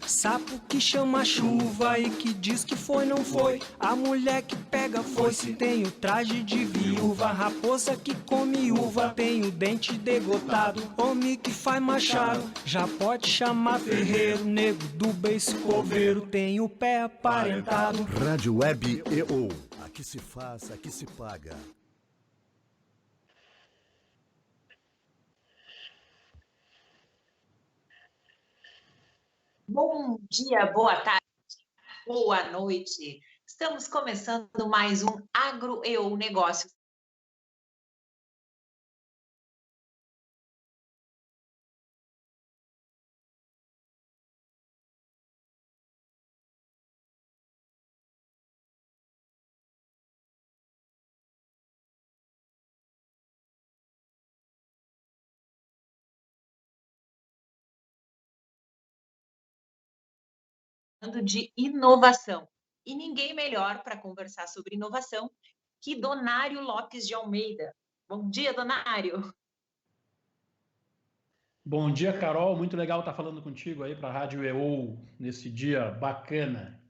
Sapo que chama chuva e que diz que foi, não foi. A mulher que pega foice tem o traje de viúva. Raposa que come uva tem o dente degotado. Homem que faz machado já pode chamar ferreiro. Nego do beiço coveiro tem o pé aparentado. Rádio Web EO. Aqui se faz, aqui se paga. Bom dia, boa tarde, boa noite. Estamos começando mais um Agro EO Negócios. De inovação. E ninguém melhor para conversar sobre inovação que Donário Lopes de Almeida. Bom dia, Donário. Bom dia, Carol. Muito legal estar falando contigo aí para a Rádio EO nesse dia bacana.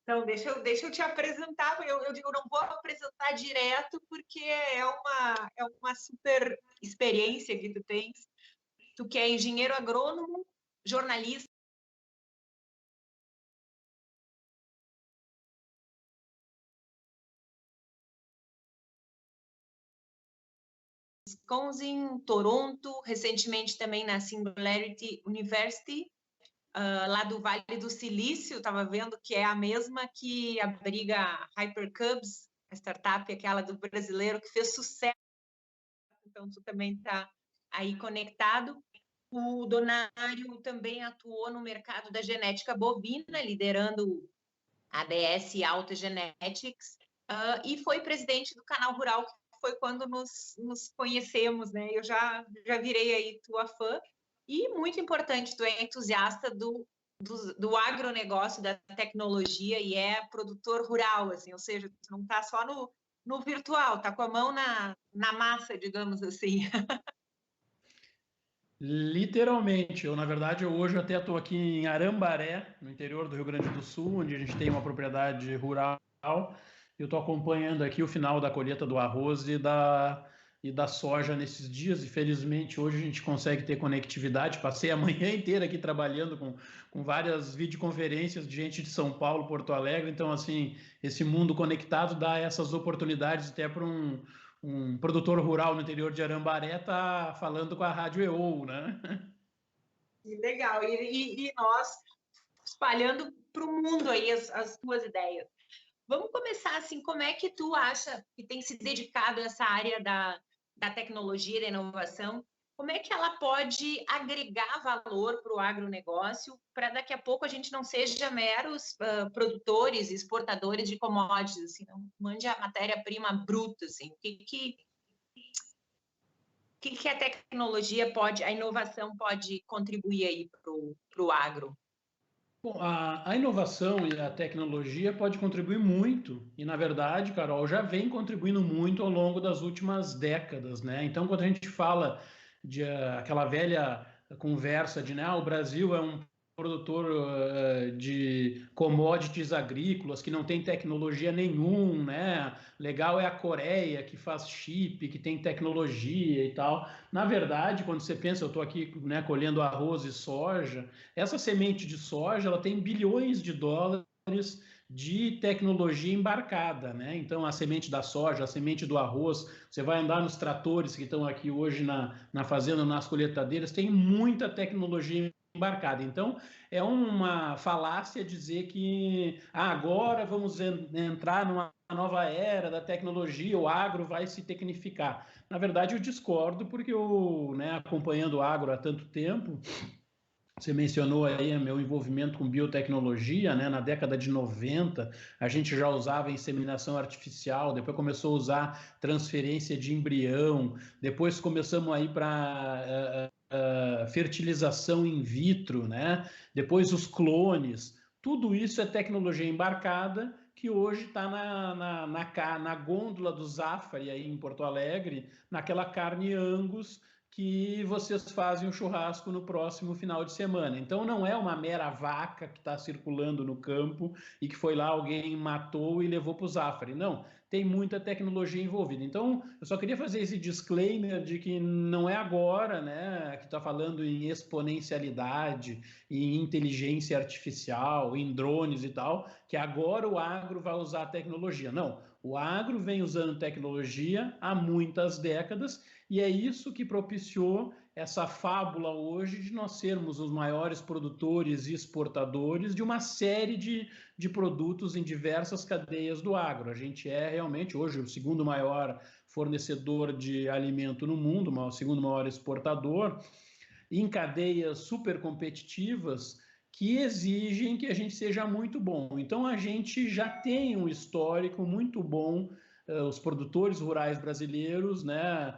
Então, deixa eu te apresentar. Eu não vou apresentar direto, porque é uma super experiência que tu tens. Tu que é engenheiro agrônomo, jornalista, Wisconsin, Toronto, recentemente também na Singularity University, lá do Vale do Silício. Estava vendo que é a mesma que abriga a Hypercubs, a startup, aquela do brasileiro que fez sucesso. Então, tu também está aí conectado. O Donário também atuou no mercado da genética bovina, liderando a DS Alta Genetics, e foi presidente do Canal Rural, que foi quando nos conhecemos, né? Eu já virei aí tua fã. E muito importante, tu é entusiasta do agronegócio, da tecnologia, e é produtor rural, assim, ou seja, tu não está só no virtual, tá com a mão na massa, digamos assim. Literalmente, na verdade, hoje até estou aqui em Arambaré, no interior do Rio Grande do Sul, onde a gente tem uma propriedade rural. Eu estou acompanhando aqui o final da colheita do arroz e da soja nesses dias, e felizmente hoje a gente consegue ter conectividade. Passei a manhã inteira aqui trabalhando com várias videoconferências de gente de São Paulo, Porto Alegre. Então, assim, esse mundo conectado dá essas oportunidades até para um produtor rural no interior de Arambaré tá falando com a Rádio EO, né? Que legal. E nós espalhando para o mundo aí as tuas ideias. Vamos começar assim, como é que tu acha que tem se dedicado a essa área da tecnologia e da inovação? Como é que ela pode agregar valor para o agronegócio, para daqui a pouco a gente não seja meros produtores, exportadores de commodities, assim, não mande a matéria-prima bruta, assim. O que a tecnologia pode, a inovação pode contribuir aí para o agro? Bom, a inovação e a tecnologia pode contribuir muito, e na verdade, Carol, já vem contribuindo muito ao longo das últimas décadas, né? Então, quando a gente fala de aquela velha conversa de, né, o Brasil é um produtor de commodities agrícolas que não tem tecnologia nenhum, né? Legal é a Coreia que faz chip, que tem tecnologia e tal. Na verdade, quando você pensa, eu estou aqui, né, colhendo arroz e soja. Essa semente de soja, ela tem bilhões de dólares de tecnologia embarcada, né? Então, a semente da soja, a semente do arroz, você vai andar nos tratores que estão aqui hoje na fazenda, nas colheitadeiras, tem muita tecnologia embarcada. Então, é uma falácia dizer que agora vamos entrar numa nova era da tecnologia, o agro vai se tecnificar. Na verdade, eu discordo, porque eu, né, acompanhando o agro há tanto tempo, você mencionou aí meu envolvimento com biotecnologia, né? Na década de 90, a gente já usava inseminação artificial, depois começou a usar transferência de embrião, depois começamos aí para fertilização in vitro, né? Depois os clones. Tudo isso é tecnologia embarcada que hoje está na gôndola do Zafari aí em Porto Alegre, naquela carne Angus que vocês fazem o churrasco no próximo final de semana. Então não é uma mera vaca que está circulando no campo e que foi lá, alguém matou e levou para o Zafari. Não, tem muita tecnologia envolvida. Então eu só queria fazer esse disclaimer de que não é agora, né, que está falando em exponencialidade, em inteligência artificial, em drones e tal, que agora o agro vai usar a tecnologia. Não, o agro vem usando tecnologia há muitas décadas e é isso que propiciou essa fábula hoje de nós sermos os maiores produtores e exportadores de uma série de produtos em diversas cadeias do agro. A gente é realmente hoje o segundo maior fornecedor de alimento no mundo, o segundo maior exportador, em cadeias super competitivas que exigem que a gente seja muito bom. Então a gente já tem um histórico muito bom, os produtores rurais brasileiros, né?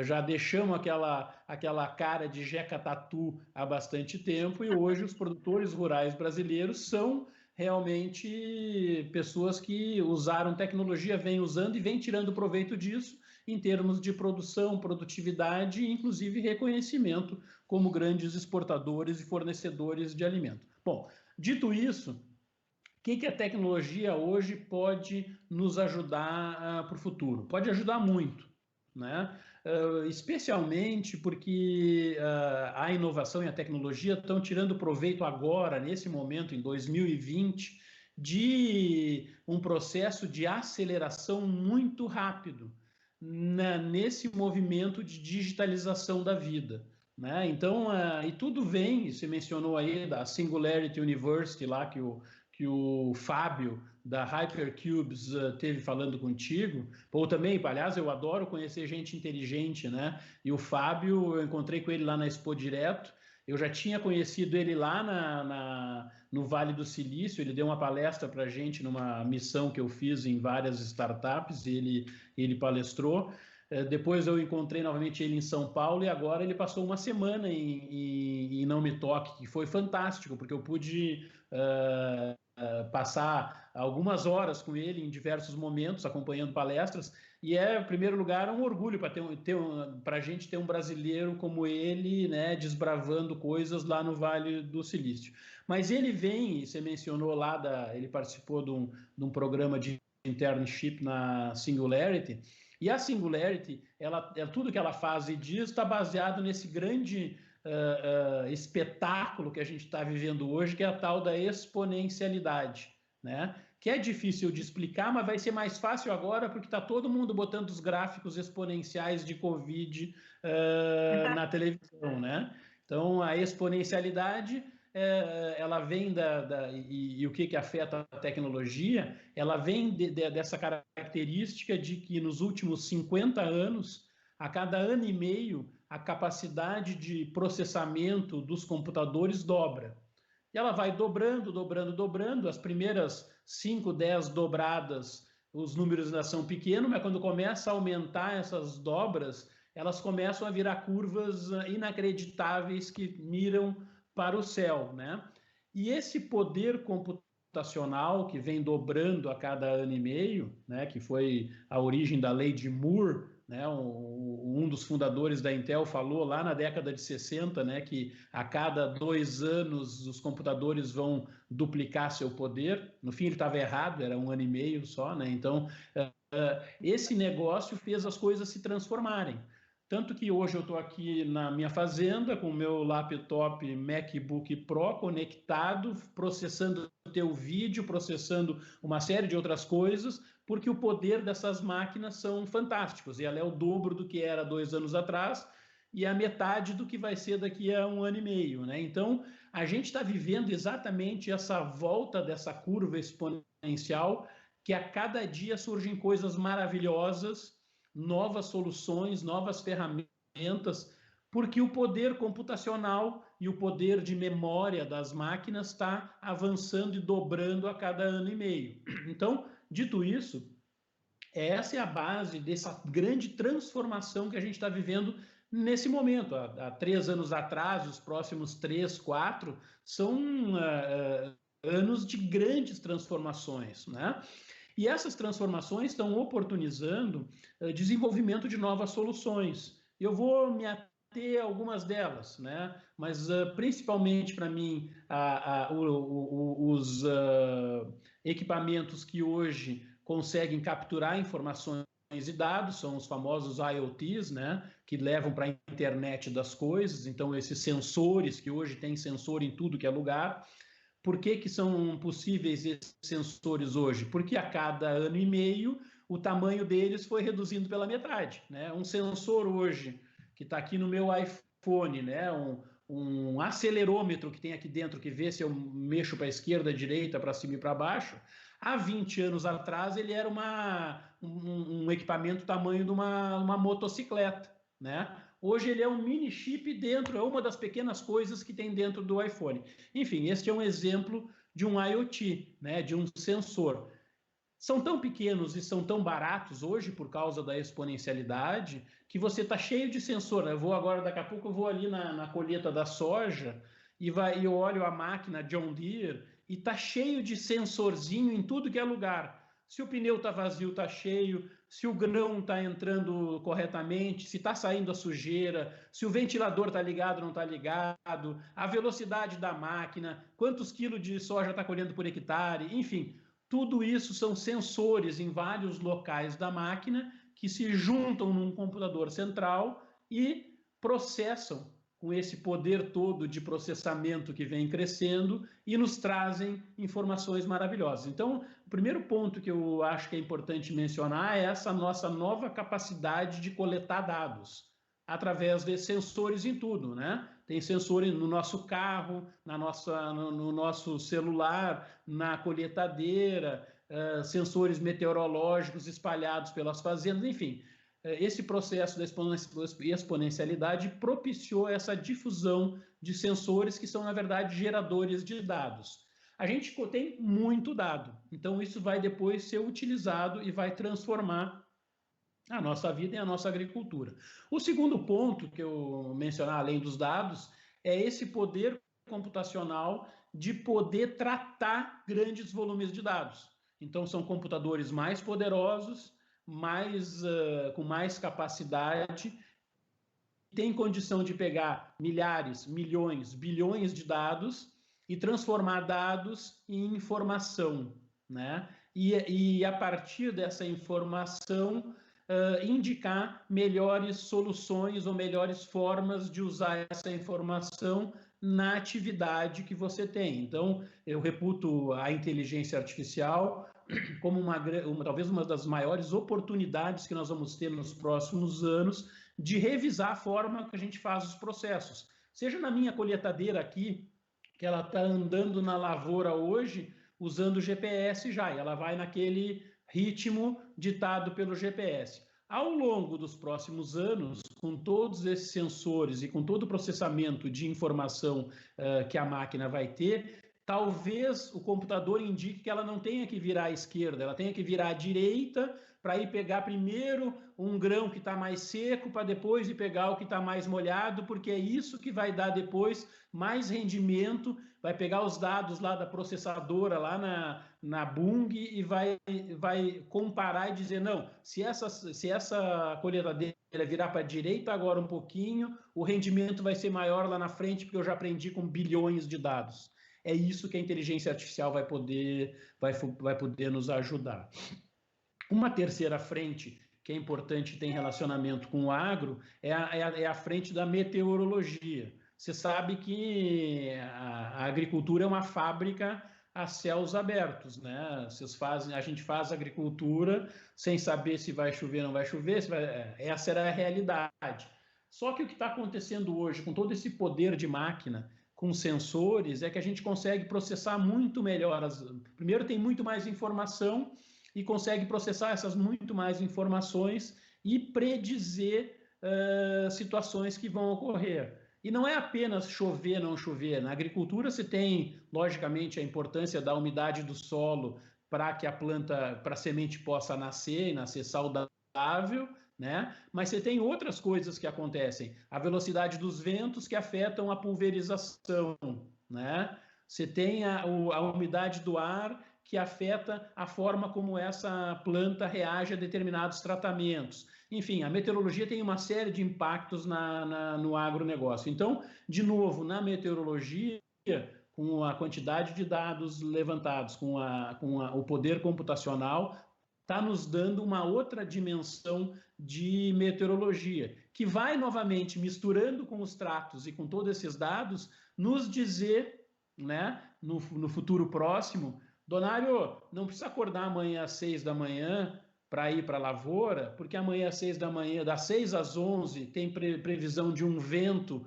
Já deixamos aquela cara de Jeca Tatu há bastante tempo e hoje os produtores rurais brasileiros são realmente pessoas que usaram tecnologia, vêm usando e vêm tirando proveito disso em termos de produção, produtividade e inclusive reconhecimento como grandes exportadores e fornecedores de alimento. Bom, dito isso, o que a tecnologia hoje pode nos ajudar para o futuro? Pode ajudar muito, né? Especialmente porque a inovação e a tecnologia estão tirando proveito agora, nesse momento, em 2020, de um processo de aceleração muito rápido nesse movimento de digitalização da vida, né? Então, e tudo vem, você mencionou aí da Singularity University lá que o Fábio da Hypercubes teve falando contigo, ou também, aliás, eu adoro conhecer gente inteligente, né? E o Fábio, eu encontrei com ele lá na Expo Direto, eu já tinha conhecido ele lá no Vale do Silício, ele deu uma palestra para a gente numa missão que eu fiz em várias startups, ele palestrou. Depois eu encontrei novamente ele em São Paulo e agora ele passou uma semana em Não Me Toque, que foi fantástico, porque eu pude passar algumas horas com ele em diversos momentos, acompanhando palestras, e em primeiro lugar, um orgulho para a gente ter um brasileiro como ele, né, desbravando coisas lá no Vale do Silício. Mas ele vem, você mencionou lá, ele participou de um programa de internship na Singularity, e a Singularity, tudo que ela faz e diz está baseado nesse grande espetáculo que a gente está vivendo hoje, que é a tal da exponencialidade, né? Que é difícil de explicar, mas vai ser mais fácil agora porque está todo mundo botando os gráficos exponenciais de Covid na televisão, né? Então, a exponencialidade, ela vem e o que afeta a tecnologia, ela vem dessa característica de que nos últimos 50 anos, a cada ano e meio, a capacidade de processamento dos computadores dobra. E ela vai dobrando, dobrando, dobrando. As primeiras 5, 10 dobradas, os números ainda são pequenos, mas quando começa a aumentar essas dobras, elas começam a virar curvas inacreditáveis que miram para o céu, né? E esse poder computacional que vem dobrando a cada ano e meio, né, que foi a origem da lei de Moore, né, um dos fundadores da Intel falou lá na década de 60, né, que a cada 2 anos os computadores vão duplicar seu poder. No fim ele estava errado, era 1 ano e meio só, né? Então esse negócio fez as coisas se transformarem. Tanto que hoje eu estou aqui na minha fazenda com o meu laptop MacBook Pro conectado, processando o teu vídeo, processando uma série de outras coisas, porque o poder dessas máquinas são fantásticos. E ela é o dobro do que era 2 anos atrás e a metade do que vai ser daqui a 1 ano e meio, né? Então, a gente está vivendo exatamente essa volta dessa curva exponencial, que a cada dia surgem coisas maravilhosas, novas soluções, novas ferramentas, porque o poder computacional e o poder de memória das máquinas está avançando e dobrando a cada ano e meio. Então, dito isso, essa é a base dessa grande transformação que a gente está vivendo nesse momento. Há 3 anos atrás, os próximos 3, 4, são anos de grandes transformações, né? E essas transformações estão oportunizando desenvolvimento de novas soluções. Eu vou me ater a algumas delas, né? Mas principalmente para mim, os equipamentos que hoje conseguem capturar informações e dados, são os famosos IoTs, né, que levam para a internet das coisas. Então, esses sensores, que hoje tem sensor em tudo que é lugar. Por que são possíveis esses sensores hoje? Porque a cada ano e meio, o tamanho deles foi reduzindo pela metade, né? Um sensor hoje, que está aqui no meu iPhone, né, um acelerômetro que tem aqui dentro, que vê se eu mexo para a esquerda, direita, para cima e para baixo, há 20 anos atrás ele era um equipamento tamanho de uma motocicleta, né? Hoje ele é um mini chip dentro, é uma das pequenas coisas que tem dentro do iPhone. Enfim, este é um exemplo de um IoT, né? De um sensor. São tão pequenos e são tão baratos hoje por causa da exponencialidade que você está cheio de sensor, né? Eu vou agora, daqui a pouco eu vou ali na colheita da soja e eu olho a máquina John Deere e está cheio de sensorzinho em tudo que é lugar. Se o pneu está vazio, está cheio, se o grão está entrando corretamente, se está saindo a sujeira, se o ventilador está ligado ou não está ligado, a velocidade da máquina, quantos quilos de soja está colhendo por hectare, enfim. Tudo isso são sensores em vários locais da máquina que se juntam num computador central e processam com esse poder todo de processamento que vem crescendo e nos trazem informações maravilhosas. Então, o primeiro ponto que eu acho que é importante mencionar é essa nossa nova capacidade de coletar dados através de sensores em tudo, né? Tem sensor no nosso carro, no nosso celular, na colheitadeira, sensores meteorológicos espalhados pelas fazendas, enfim. Esse processo da exponencialidade propiciou essa difusão de sensores que são, na verdade, geradores de dados. A gente tem muito dado, então isso vai depois ser utilizado e vai transformar a nossa vida e a nossa agricultura. O segundo ponto que eu mencionar, além dos dados, é esse poder computacional de poder tratar grandes volumes de dados. Então, são computadores mais poderosos, com mais capacidade, tem condição de pegar milhares, milhões, bilhões de dados e transformar dados em informação, né? E a partir dessa informação, indicar melhores soluções ou melhores formas de usar essa informação na atividade que você tem. Então, eu reputo a inteligência artificial como talvez uma das maiores oportunidades que nós vamos ter nos próximos anos de revisar a forma que a gente faz os processos. Seja na minha colheitadeira aqui, que ela está andando na lavoura hoje, usando o GPS já, e ela vai naquele ritmo ditado pelo GPS. Ao longo dos próximos anos, com todos esses sensores e com todo o processamento de informação que a máquina vai ter, talvez o computador indique que ela não tenha que virar à esquerda, ela tenha que virar à direita para ir pegar primeiro um grão que está mais seco, para depois ir pegar o que está mais molhado, porque é isso que vai dar depois mais rendimento, vai pegar os dados lá da processadora, lá na Bung, e vai comparar e dizer, não, se essa colheitadeira virar para a direita agora um pouquinho, o rendimento vai ser maior lá na frente, porque eu já aprendi com bilhões de dados. É isso que a inteligência artificial vai poder nos ajudar. Uma terceira frente que é importante, tem relacionamento com o agro, é a frente da meteorologia. Você sabe que a agricultura é uma fábrica a céus abertos, né? A gente faz agricultura sem saber se vai chover ou não vai chover, essa era a realidade. Só que o que está acontecendo hoje, com todo esse poder de máquina, com sensores, é que a gente consegue processar muito melhor. Primeiro, tem muito mais informação e consegue processar essas muito mais informações e predizer situações que vão ocorrer. E não é apenas chover, não chover. Na agricultura você tem, logicamente, a importância da umidade do solo para que para a semente possa nascer e nascer saudável, né? Mas você tem outras coisas que acontecem. A velocidade dos ventos que afetam a pulverização, né? Você tem a umidade do ar que afeta a forma como essa planta reage a determinados tratamentos. Enfim, a meteorologia tem uma série de impactos no agronegócio. Então, de novo, na meteorologia, com a quantidade de dados levantados, com o poder computacional, está nos dando uma outra dimensão de meteorologia, que vai novamente, misturando com os tratos e com todos esses dados, nos dizer, né, no futuro próximo, Donário, não precisa acordar amanhã às 6 da manhã para ir para a lavoura, porque amanhã às 6 da manhã, das 6 às 11, tem previsão de um vento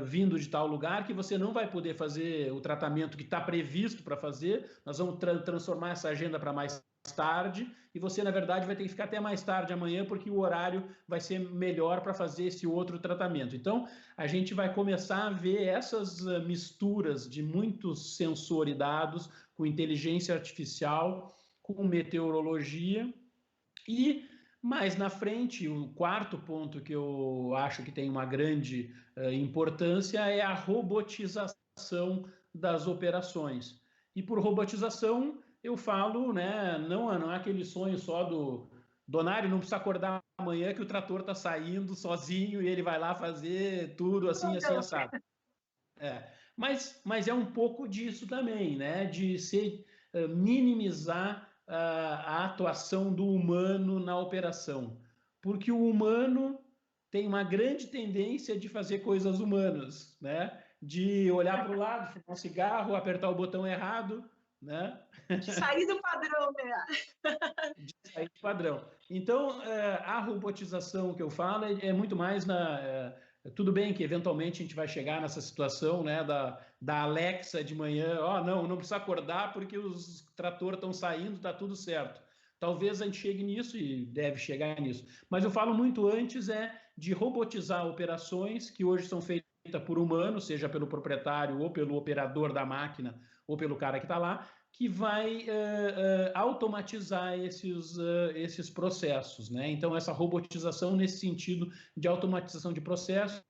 vindo de tal lugar que você não vai poder fazer o tratamento que está previsto para fazer. Nós vamos transformar essa agenda para mais tarde e você, na verdade, vai ter que ficar até mais tarde amanhã porque o horário vai ser melhor para fazer esse outro tratamento. Então, a gente vai começar a ver essas misturas de muitos sensores e dados com inteligência artificial, com meteorologia e mais na frente, o quarto ponto que eu acho que tem uma grande importância é a robotização das operações. E por robotização, eu falo, né, não é aquele sonho só do Donário, não precisa acordar amanhã que o trator está saindo sozinho e ele vai lá fazer tudo assim, assim, assado. Mas é um pouco disso também, né, de minimizar a atuação do humano na operação, porque o humano tem uma grande tendência de fazer coisas humanas, né? De olhar para o lado, fumar um cigarro, apertar o botão errado, né? De sair do padrão, né? De sair do padrão. Então, a robotização que eu falo é muito mais tudo bem que eventualmente a gente vai chegar nessa situação, né, da Alexa de manhã, não precisa acordar porque os tratores estão saindo, está tudo certo. Talvez a gente chegue nisso e deve chegar nisso. Mas eu falo muito antes de robotizar operações que hoje são feitas por humano, seja pelo proprietário ou pelo operador da máquina ou pelo cara que está lá, que vai automatizar esses processos, né? Então, essa robotização nesse sentido de automatização de processos,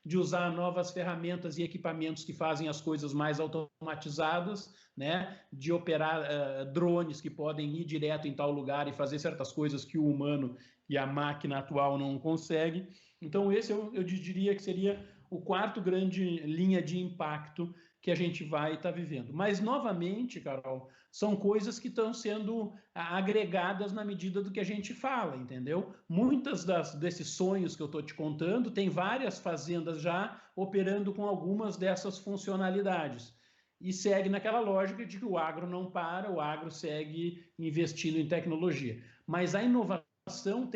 de usar novas ferramentas e equipamentos que fazem as coisas mais automatizadas, né? De operar drones que podem ir direto em tal lugar e fazer certas coisas que o humano e a máquina atual não conseguem. Então, esse eu diria que seria o quarto grande linha de impacto que a gente vai estar vivendo. Mas, novamente, Carol, são coisas que estão sendo agregadas na medida do que a gente fala, entendeu? Muitas desses sonhos que eu estou te contando, tem várias fazendas já operando com algumas dessas funcionalidades. E segue naquela lógica de que o agro não para, o agro segue investindo em tecnologia. Mas a inovação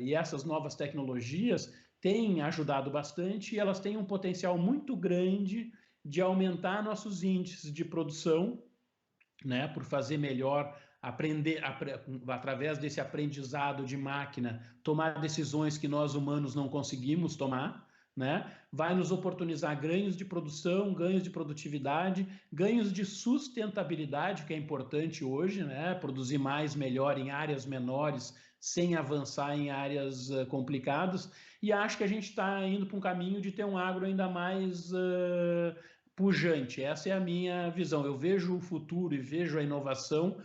e essas novas tecnologias têm ajudado bastante e elas têm um potencial muito grande de aumentar nossos índices de produção, né, por fazer melhor, aprender através desse aprendizado de máquina, tomar decisões que nós humanos não conseguimos tomar, né? Vai nos oportunizar ganhos de produção, ganhos de produtividade, ganhos de sustentabilidade, que é importante hoje, né? Produzir mais, melhor em áreas menores, sem avançar em áreas complicadas. E acho que a gente está indo para um caminho de ter um agro ainda mais pujante. Essa é a minha visão. Eu vejo o futuro e vejo a inovação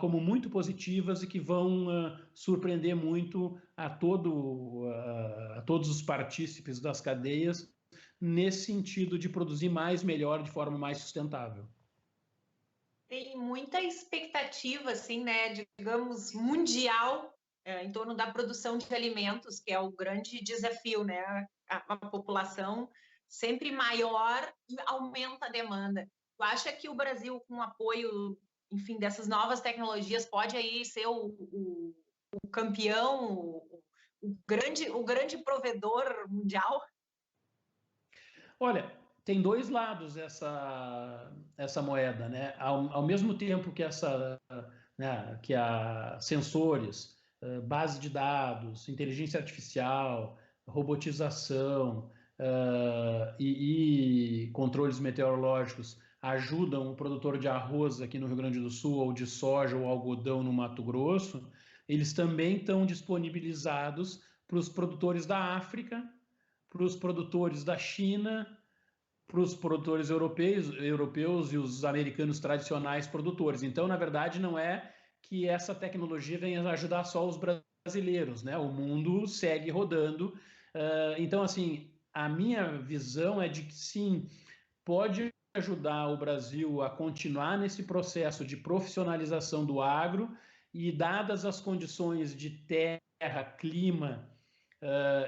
como muito positivas e que vão surpreender muito a todos os partícipes das cadeias nesse sentido de produzir mais, melhor, de forma mais sustentável. Tem muita expectativa, assim, né, digamos, mundial em torno da produção de alimentos, que é o grande desafio, né? A população sempre maior e aumenta a demanda. Tu acha que o Brasil, com o apoio, enfim, dessas novas tecnologias, pode aí ser o campeão, o grande provedor mundial? Olha, tem dois lados essa moeda, né? Ao mesmo tempo que que a sensores, base de dados, inteligência artificial, robotização e controles meteorológicos ajudam o produtor de arroz aqui no Rio Grande do Sul, ou de soja ou algodão no Mato Grosso, eles também estão disponibilizados para os produtores da África, para os produtores da China, para os produtores europeus e os americanos tradicionais produtores. Então, na verdade, não é que essa tecnologia venha ajudar só os brasileiros, né? O mundo segue rodando. Então, assim, a minha visão é de que sim, pode ajudar o Brasil a continuar nesse processo de profissionalização do agro e, dadas as condições de terra, clima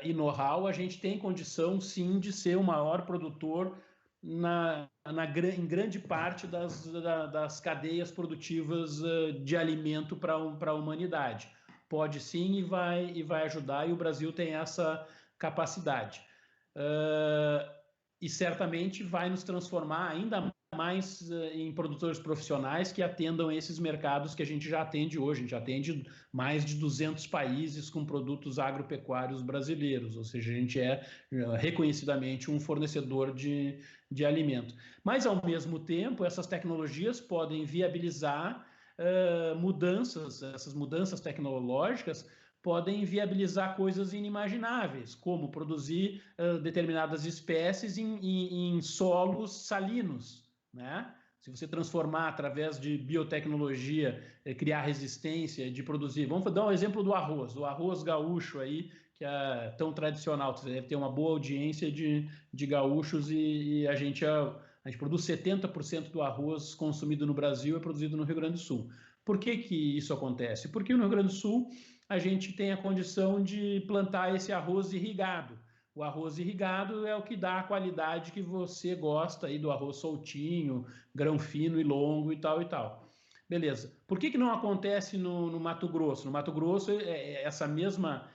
e know-how, a gente tem condição, sim, de ser o maior produtor em grande parte das cadeias produtivas de alimento para a humanidade. Pode sim e vai ajudar, e o Brasil tem essa capacidade. E certamente vai nos transformar ainda mais em produtores profissionais que atendam esses mercados que a gente já atende hoje. A gente atende mais de 200 países com produtos agropecuários brasileiros, ou seja, a gente é reconhecidamente um fornecedor de alimento. Mas, ao mesmo tempo, essas tecnologias podem viabilizar essas mudanças tecnológicas podem viabilizar coisas inimagináveis, como produzir determinadas espécies em solos salinos, né? Se você transformar através de biotecnologia, criar resistência, de produzir... Vamos dar um exemplo do arroz, o arroz gaúcho aí, que é tão tradicional, você deve ter uma boa audiência de gaúchos e a gente produz 70% do arroz consumido no Brasil é produzido no Rio Grande do Sul. Por que que isso acontece? Porque no Rio Grande do Sul a gente tem a condição de plantar esse arroz irrigado. O arroz irrigado é o que dá a qualidade que você gosta aí do arroz soltinho, grão fino e longo e tal e tal. Beleza. Por que que não acontece no Mato Grosso? No Mato Grosso, essa mesma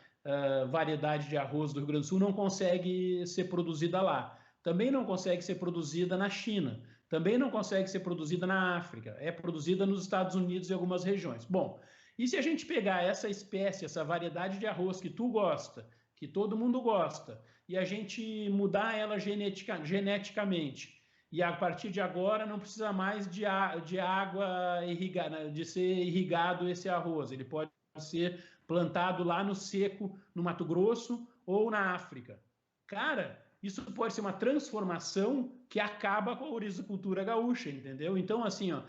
variedade de arroz do Rio Grande do Sul não consegue ser produzida lá. Também não consegue ser produzida na China. Também não consegue ser produzida na África. É produzida nos Estados Unidos e algumas regiões. Bom, e se a gente pegar essa espécie, essa variedade de arroz que tu gosta, que todo mundo gosta, e a gente mudar ela geneticamente, e a partir de agora não precisa mais de água irrigada, de ser irrigado esse arroz, ele pode ser plantado lá no seco, no Mato Grosso ou na África. Cara, isso pode ser uma transformação que acaba com a orizocultura gaúcha, entendeu? Então, assim, ó,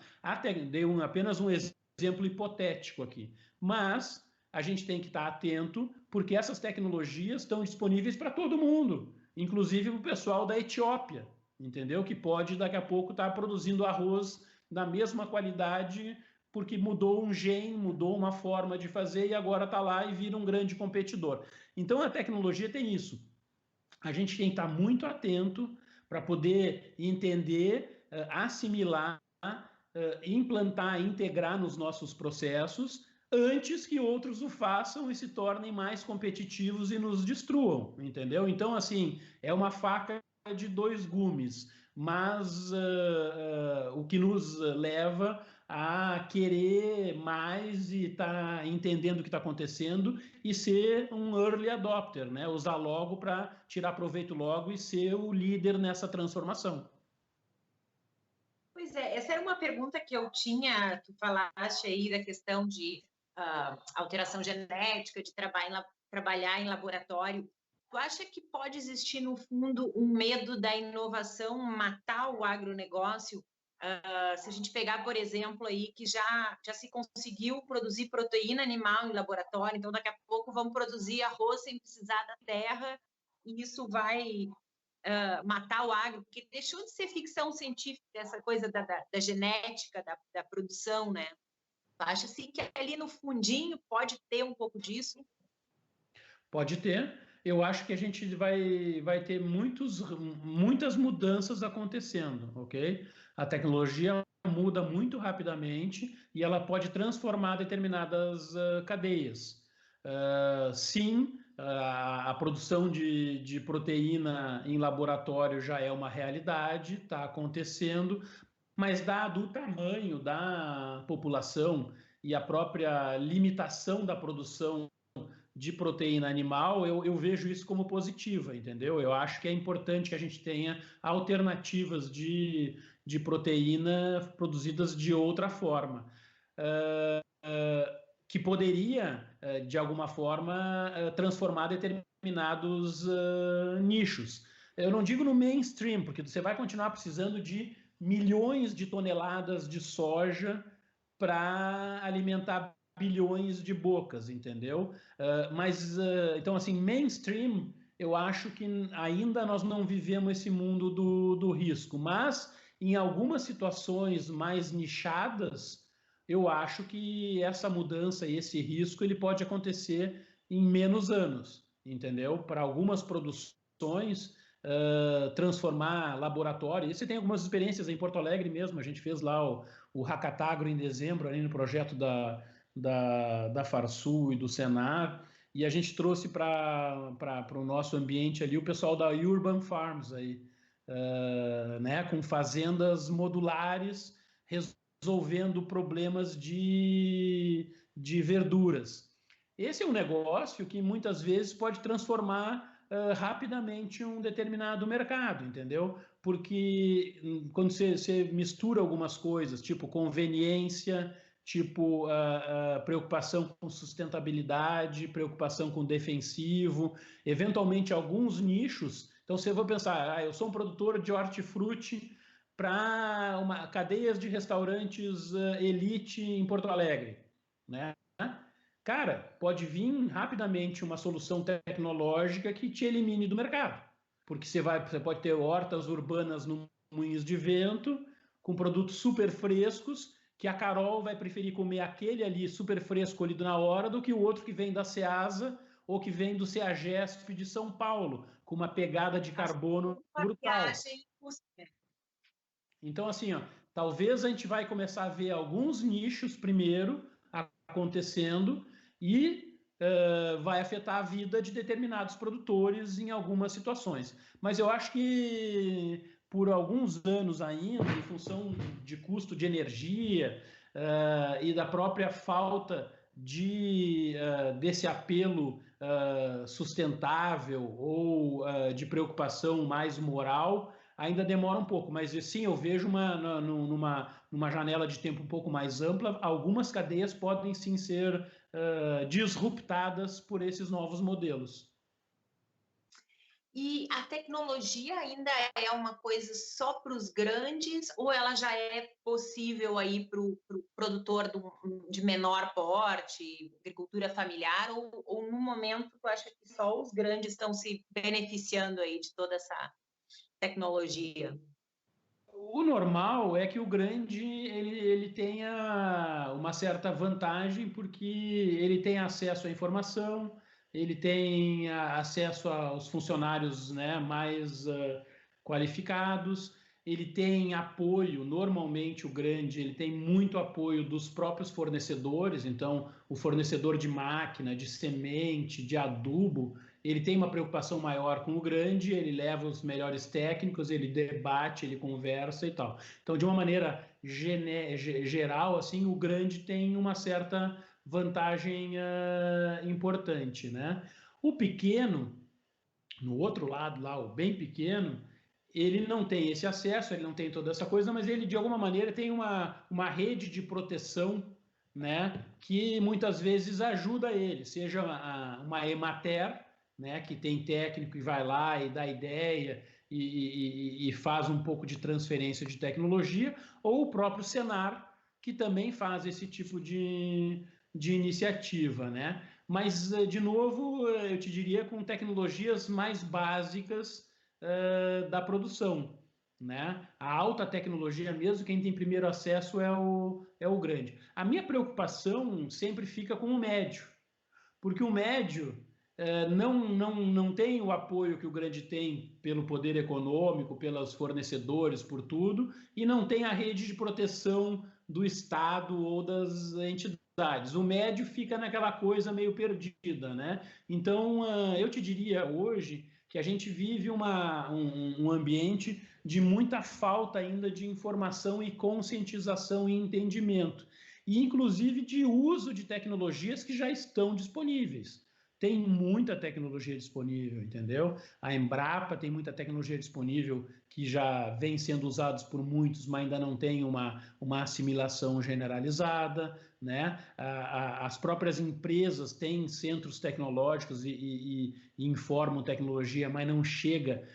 dei apenas um exemplo hipotético aqui, mas a gente tem que estar atento porque essas tecnologias estão disponíveis para todo mundo, inclusive para o pessoal da Etiópia, entendeu? Que pode daqui a pouco estar produzindo arroz da mesma qualidade porque mudou um gene, mudou uma forma de fazer e agora está lá e vira um grande competidor. Então a tecnologia tem isso. A gente tem que estar muito atento para poder entender, assimilar, implantar, integrar nos nossos processos antes que outros o façam e se tornem mais competitivos e nos destruam, entendeu? Então, assim, é uma faca de dois gumes, mas o que nos leva a querer mais e estar entendendo o que está acontecendo e ser um early adopter, né? Usar logo para tirar proveito logo e ser o líder nessa transformação. Pois é, essa era uma pergunta que eu tinha, tu falaste aí da questão de alteração genética, de trabalhar em laboratório. Tu acha que pode existir, no fundo, um medo da inovação matar o agronegócio? Se a gente pegar, por exemplo, aí que já se conseguiu produzir proteína animal em laboratório, então daqui a pouco vamos produzir arroz sem precisar da terra, e isso vai matar o agro, porque deixou de ser ficção científica essa coisa da genética, da produção, né? Acha-se que ali no fundinho pode ter um pouco disso? Pode ter. Eu acho que a gente vai ter muitas mudanças acontecendo, ok? A tecnologia muda muito rapidamente e ela pode transformar determinadas cadeias. Sim, a produção de proteína em laboratório já é uma realidade, está acontecendo, mas dado o tamanho da população e a própria limitação da produção de proteína animal, eu vejo isso como positiva, entendeu? Eu acho que é importante que a gente tenha alternativas de proteína produzidas de outra forma, que poderia, de alguma forma, transformar determinados nichos. Eu não digo no mainstream, porque você vai continuar precisando de milhões de toneladas de soja para alimentar bilhões de bocas, entendeu? Então, assim, mainstream, eu acho que ainda nós não vivemos esse mundo do risco, mas em algumas situações mais nichadas, eu acho que essa mudança e esse risco ele pode acontecer em menos anos, entendeu? Para algumas produções, transformar laboratório. E você tem algumas experiências em Porto Alegre mesmo, a gente fez lá o Hackatagro em dezembro, ali no projeto da Farsul e do Senar, e a gente trouxe para o nosso ambiente ali o pessoal da Urban Farms aí, né, com fazendas modulares resolvendo problemas de verduras. Esse é um negócio que muitas vezes pode transformar rapidamente um determinado mercado, entendeu? Porque quando você mistura algumas coisas, tipo conveniência, tipo preocupação com sustentabilidade, preocupação com defensivo, eventualmente alguns nichos. Então, você vai pensar, eu sou um produtor de hortifruti para cadeias de restaurantes elite em Porto Alegre, né? Cara, pode vir rapidamente uma solução tecnológica que te elimine do mercado, porque você pode ter hortas urbanas no Moinhos de Vento, com produtos super frescos, que a Carol vai preferir comer aquele ali super fresco colhido na hora do que o outro que vem da Ceasa ou que vem do Ceagesp de São Paulo, com uma pegada de carbono brutal. Então, assim, ó, talvez a gente vai começar a ver alguns nichos primeiro acontecendo e vai afetar a vida de determinados produtores em algumas situações. Mas eu acho que por alguns anos ainda, em função de custo de energia e da própria falta desse apelo sustentável ou de preocupação mais moral, ainda demora um pouco, mas sim, eu vejo numa janela de tempo um pouco mais ampla, algumas cadeias podem sim ser disruptadas por esses novos modelos. E a tecnologia ainda é uma coisa só para os grandes ou ela já é possível aí para o produtor de menor porte, agricultura familiar, ou no momento tu acha que só os grandes estão se beneficiando aí de toda essa tecnologia? O normal é que o grande ele tenha uma certa vantagem porque ele tem acesso à informação, ele tem acesso aos funcionários, né, mais qualificados, ele tem apoio, normalmente o grande ele tem muito apoio dos próprios fornecedores, então o fornecedor de máquina, de semente, de adubo, ele tem uma preocupação maior com o grande, ele leva os melhores técnicos, ele debate, ele conversa e tal. Então, de uma maneira geral, assim, o grande tem uma certa vantagem importante, né? O pequeno, no outro lado lá, o bem pequeno, ele não tem esse acesso, ele não tem toda essa coisa, mas ele, de alguma maneira, tem uma rede de proteção, né, que muitas vezes ajuda ele, seja uma Emater, né, que tem técnico e vai lá e dá ideia e faz um pouco de transferência de tecnologia, ou o próprio Senar, que também faz esse tipo de iniciativa, né? Mas, de novo, eu te diria com tecnologias mais básicas da produção, né? A alta tecnologia mesmo, quem tem primeiro acesso é o grande. A minha preocupação sempre fica com o médio, porque o médio não tem o apoio que o grande tem pelo poder econômico, pelos fornecedores, por tudo, e não tem a rede de proteção do Estado ou das entidades. O médio fica naquela coisa meio perdida, né? Então, eu te diria hoje que a gente vive um ambiente de muita falta ainda de informação e conscientização e entendimento, e inclusive de uso de tecnologias que já estão disponíveis. tem muita tecnologia disponível, entendeu? A Embrapa tem muita tecnologia disponível que já vem sendo usados por muitos, mas ainda não tem uma assimilação generalizada, né? As próprias empresas têm centros tecnológicos e informam tecnologia, mas não chega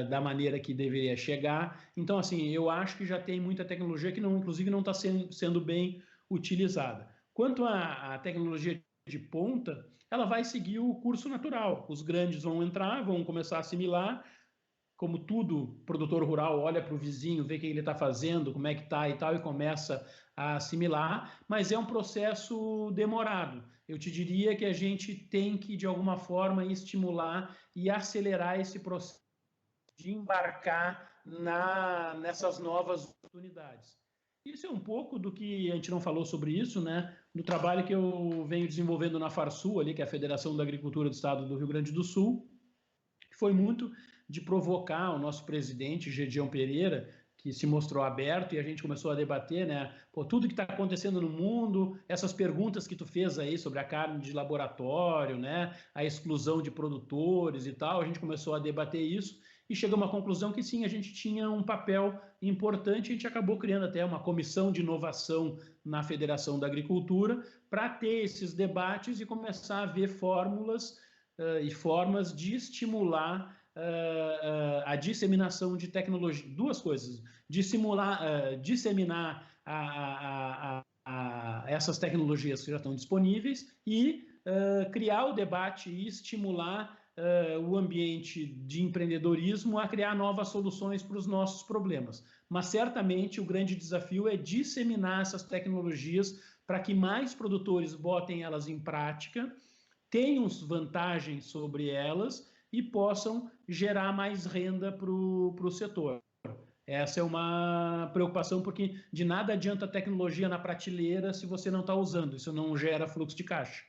da maneira que deveria chegar. Então, assim, eu acho que já tem muita tecnologia que, não, inclusive, não está sendo bem utilizada. Quanto à tecnologia de ponta, ela vai seguir o curso natural. Os grandes vão entrar, vão começar a assimilar, como tudo, produtor rural olha para o vizinho, vê o que ele está fazendo, como é que está e tal, e começa a assimilar, mas é um processo demorado. Eu te diria que a gente tem que, de alguma forma, estimular e acelerar esse processo de embarcar nessas novas oportunidades. Isso é um pouco do que a gente não falou sobre isso, né? Do trabalho que eu venho desenvolvendo na Farsul, ali, que é a Federação da Agricultura do Estado do Rio Grande do Sul, que foi muito de provocar o nosso presidente, Gedião Pereira, que se mostrou aberto e a gente começou a debater, né? Pô, tudo que está acontecendo no mundo, essas perguntas que tu fez aí sobre a carne de laboratório, né? A exclusão de produtores e tal, a gente começou a debater isso e chegou a uma conclusão que sim, a gente tinha um papel importante, a gente acabou criando até uma comissão de inovação na Federação da Agricultura para ter esses debates e começar a ver fórmulas e formas de estimular a disseminação de tecnologia, duas coisas, disseminar essas tecnologias que já estão disponíveis e criar o debate e estimular o ambiente de empreendedorismo a criar novas soluções para os nossos problemas. Mas certamente o grande desafio é disseminar essas tecnologias para que mais produtores botem elas em prática, tenham vantagens sobre elas e possam gerar mais renda para o setor. Essa é uma preocupação, porque de nada adianta a tecnologia na prateleira se você não está usando, isso não gera fluxo de caixa.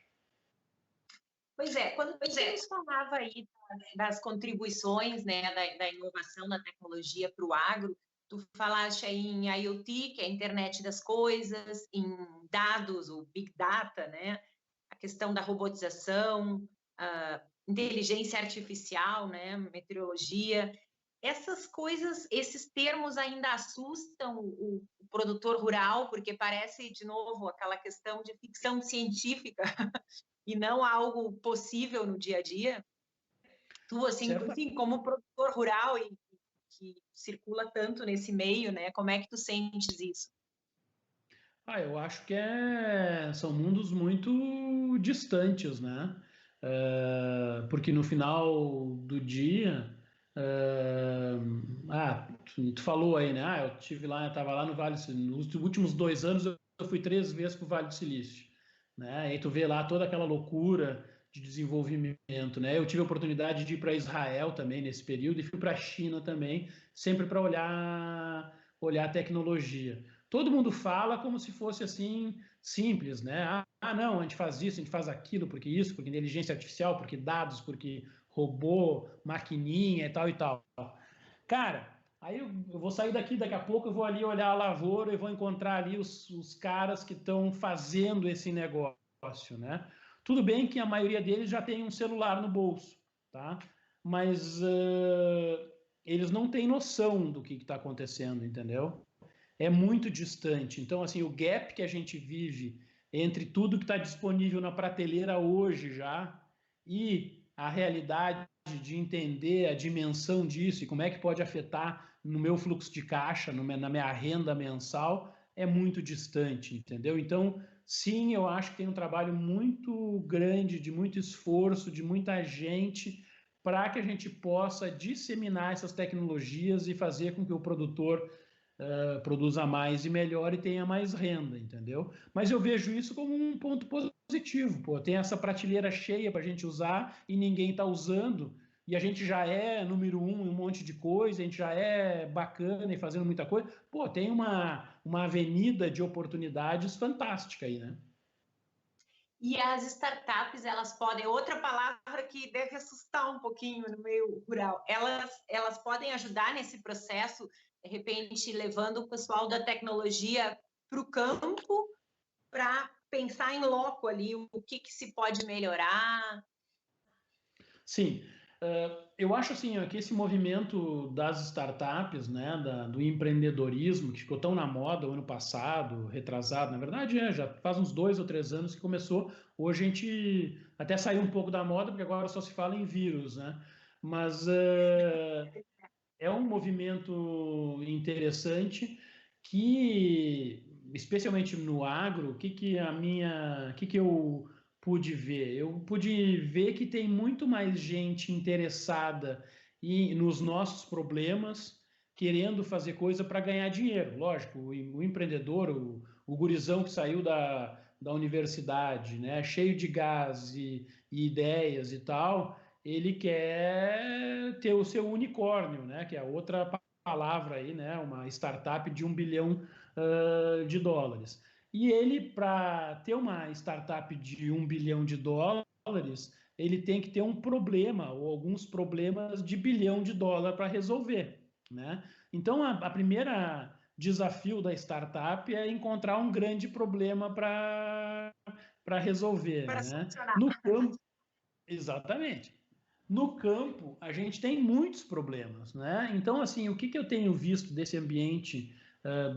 Pois é, quando você nos falava aí das contribuições, né, da inovação da tecnologia para o agro, tu falaste aí em IoT, que é a internet das coisas, em dados, o Big Data, né, a questão da robotização, a inteligência artificial, né, meteorologia. Essas coisas, esses termos ainda assustam o produtor rural, porque parece, de novo, aquela questão de ficção científica e não algo possível no dia a dia. Tu, assim, enfim, como produtor rural e que circula tanto nesse meio, né? Como é que tu sentes isso? Eu acho que são mundos muito distantes, né? Porque no final do dia, tu falou aí, né? Eu tive lá, eu estava lá no Vale, nos últimos 2 anos eu fui 3 vezes para o Vale do Silício, né? E tu vê lá toda aquela loucura de desenvolvimento, né? Eu tive a oportunidade de ir para Israel também nesse período e fui para a China também, sempre para olhar a tecnologia. Todo mundo fala como se fosse assim simples, né? Não, a gente faz isso, a gente faz aquilo, porque isso, porque inteligência artificial, porque dados, porque robô, maquininha e tal e tal. Cara, aí eu vou sair daqui a pouco, eu vou ali olhar a lavoura e vou encontrar ali os caras que estão fazendo esse negócio, né? Tudo bem que a maioria deles já tem um celular no bolso, tá? Mas eles não têm noção do que está acontecendo, entendeu? É muito distante. Então, assim, o gap que a gente vive entre tudo que está disponível na prateleira hoje já e a realidade de entender a dimensão disso e como é que pode afetar no meu fluxo de caixa, na minha renda mensal, é muito distante, entendeu? Então, sim, eu acho que tem um trabalho muito grande, de muito esforço, de muita gente, para que a gente possa disseminar essas tecnologias e fazer com que o produtor produza mais e melhor e tenha mais renda, entendeu? Mas eu vejo isso como um ponto positivo, pô, tem essa prateleira cheia para a gente usar e ninguém está usando, e a gente já é número 1 em um monte de coisa, a gente já é bacana e fazendo muita coisa, pô, tem uma avenida de oportunidades fantástica aí, né? E as startups, elas podem, outra palavra que deve assustar um pouquinho no meio rural, elas podem ajudar nesse processo, de repente, levando o pessoal da tecnologia para o campo, para pensar em loco ali, o que se pode melhorar, Sim, eu acho assim ó, que esse movimento das startups, né, do empreendedorismo, que ficou tão na moda o ano passado, retrasado, na verdade já faz uns 2 ou 3 anos que começou. Hoje a gente até saiu um pouco da moda, porque agora só se fala em vírus, né? Mas é um movimento interessante que, especialmente no agro, o que eu pude ver? Eu pude ver que tem muito mais gente interessada nos nossos problemas, querendo fazer coisa para ganhar dinheiro. Lógico, o empreendedor, o gurizão que saiu da universidade, né, cheio de gás e ideias e tal, ele quer ter o seu unicórnio, né? Que é outra palavra aí, né? Uma startup de 1 bilhão de dólares. E ele, para ter uma startup de 1 bilhão de dólares, ele tem que ter um problema ou alguns problemas de bilhão de dólar para resolver, né? Então, a primeira desafio da startup é encontrar um grande problema para resolver, Para né? solucionar. No campo, exatamente. No campo, a gente tem muitos problemas, né? Então, assim, o que eu tenho visto desse ambiente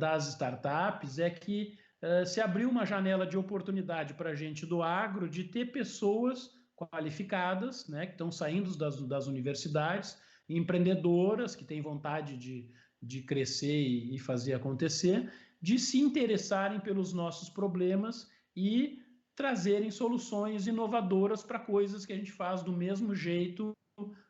das startups é que se abriu uma janela de oportunidade para a gente do agro de ter pessoas qualificadas, né, que estão saindo das universidades, empreendedoras que têm vontade de crescer e fazer acontecer, de se interessarem pelos nossos problemas e trazerem soluções inovadoras para coisas que a gente faz do mesmo jeito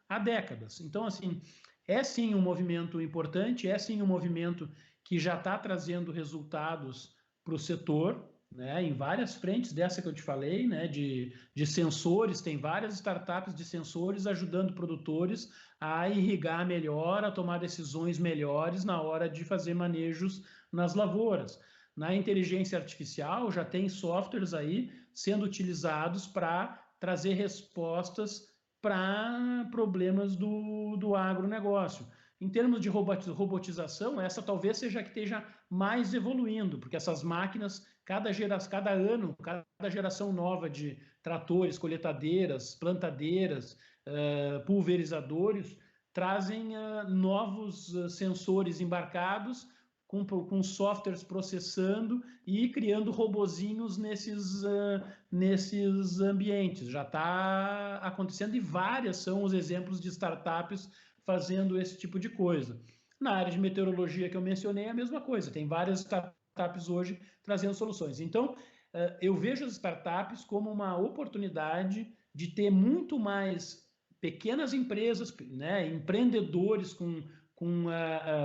há décadas. Então, assim, é sim um movimento importante, é sim um movimento que já está trazendo resultados para o setor, né, em várias frentes dessa que eu te falei, né, de sensores, tem várias startups de sensores ajudando produtores a irrigar melhor, a tomar decisões melhores na hora de fazer manejos nas lavouras. Na inteligência artificial já tem softwares aí sendo utilizados para trazer respostas para problemas do agronegócio. Em termos de robotização, essa talvez seja a que esteja mais evoluindo, porque essas máquinas, cada ano, cada geração nova de tratores, coletadeiras, plantadeiras, pulverizadores, trazem novos sensores embarcados com softwares processando e criando robozinhos nesses ambientes. Já está acontecendo e várias são os exemplos de startups fazendo esse tipo de coisa. Na área de meteorologia que eu mencionei, é a mesma coisa. Tem várias startups hoje trazendo soluções. Então, eu vejo as startups como uma oportunidade de ter muito mais pequenas empresas, né, empreendedores com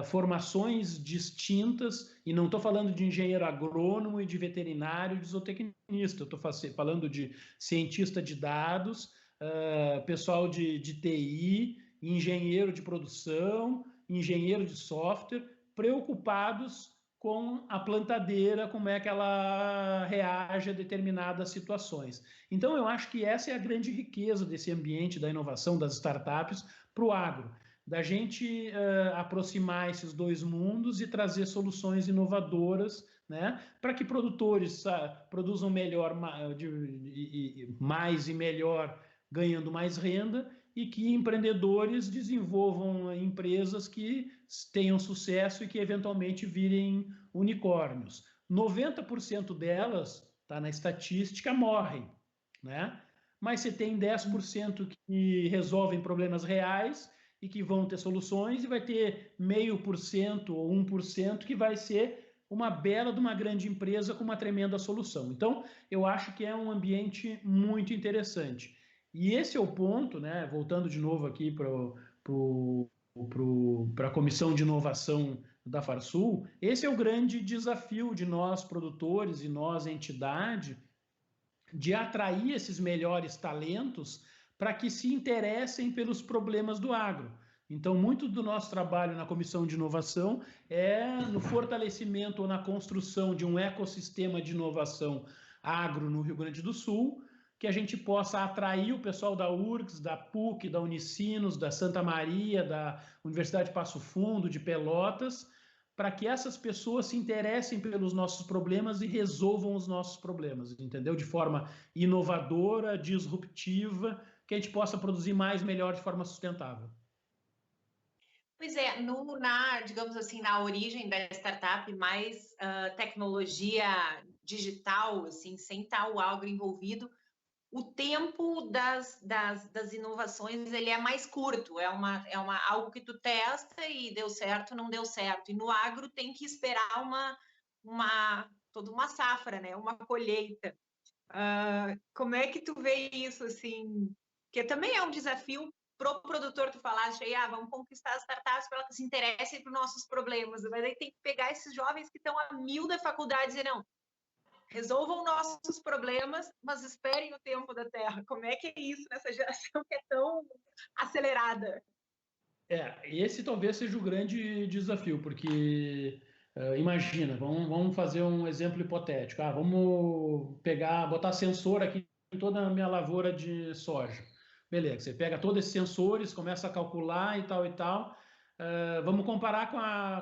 formações distintas, e não estou falando de engenheiro agrônomo e de veterinário e de zootecnista, eu estou falando de cientista de dados, pessoal de TI, engenheiro de produção, engenheiro de software, preocupados com a plantadeira, como é que ela reage a determinadas situações. Então, eu acho que essa é a grande riqueza desse ambiente da inovação, das startups, para o agro, da gente aproximar esses dois mundos e trazer soluções inovadoras, né, para que produtores produzam melhor, mais e melhor, ganhando mais renda, e que empreendedores desenvolvam empresas que tenham sucesso e que eventualmente virem unicórnios. 90% delas, está na estatística, morrem, né? Mas você tem 10% que resolvem problemas reais e que vão ter soluções, e vai ter 0,5% ou 1% que vai ser uma bela de uma grande empresa com uma tremenda solução. Então, eu acho que é um ambiente muito interessante. E esse é o ponto, né? Voltando de novo aqui para a Comissão de Inovação da Farsul, esse é o grande desafio de nós, produtores, e nós, entidade, de atrair esses melhores talentos para que se interessem pelos problemas do agro. Então, muito do nosso trabalho na Comissão de Inovação é no fortalecimento ou na construção de um ecossistema de inovação agro no Rio Grande do Sul, que a gente possa atrair o pessoal da URGS, da PUC, da Unicinos, da Santa Maria, da Universidade de Passo Fundo, de Pelotas, para que essas pessoas se interessem pelos nossos problemas e resolvam os nossos problemas, entendeu? De forma inovadora, disruptiva, que a gente possa produzir mais, melhor, de forma sustentável. Pois é, digamos assim, na origem da startup, mais tecnologia digital, assim, sem estar o agro envolvido, o tempo das inovações ele é mais curto, algo que tu testa e deu certo, não deu certo. E no agro tem que esperar toda uma safra, né? Uma colheita. Como é que tu vê isso, assim? Porque também é um desafio pro produtor, tu falaste aí, vamos conquistar as startups para elas se interessem por nossos problemas, mas aí tem que pegar esses jovens que estão a 1000 da faculdade e dizer, não, resolvam nossos problemas, mas esperem o tempo da Terra. Como é que é isso nessa geração que é tão acelerada? Esse talvez seja o grande desafio, porque imagina, vamos fazer um exemplo hipotético. Vamos botar sensor aqui em toda a minha lavoura de soja. Beleza, você pega todos esses sensores, começa a calcular e tal e tal. Vamos comparar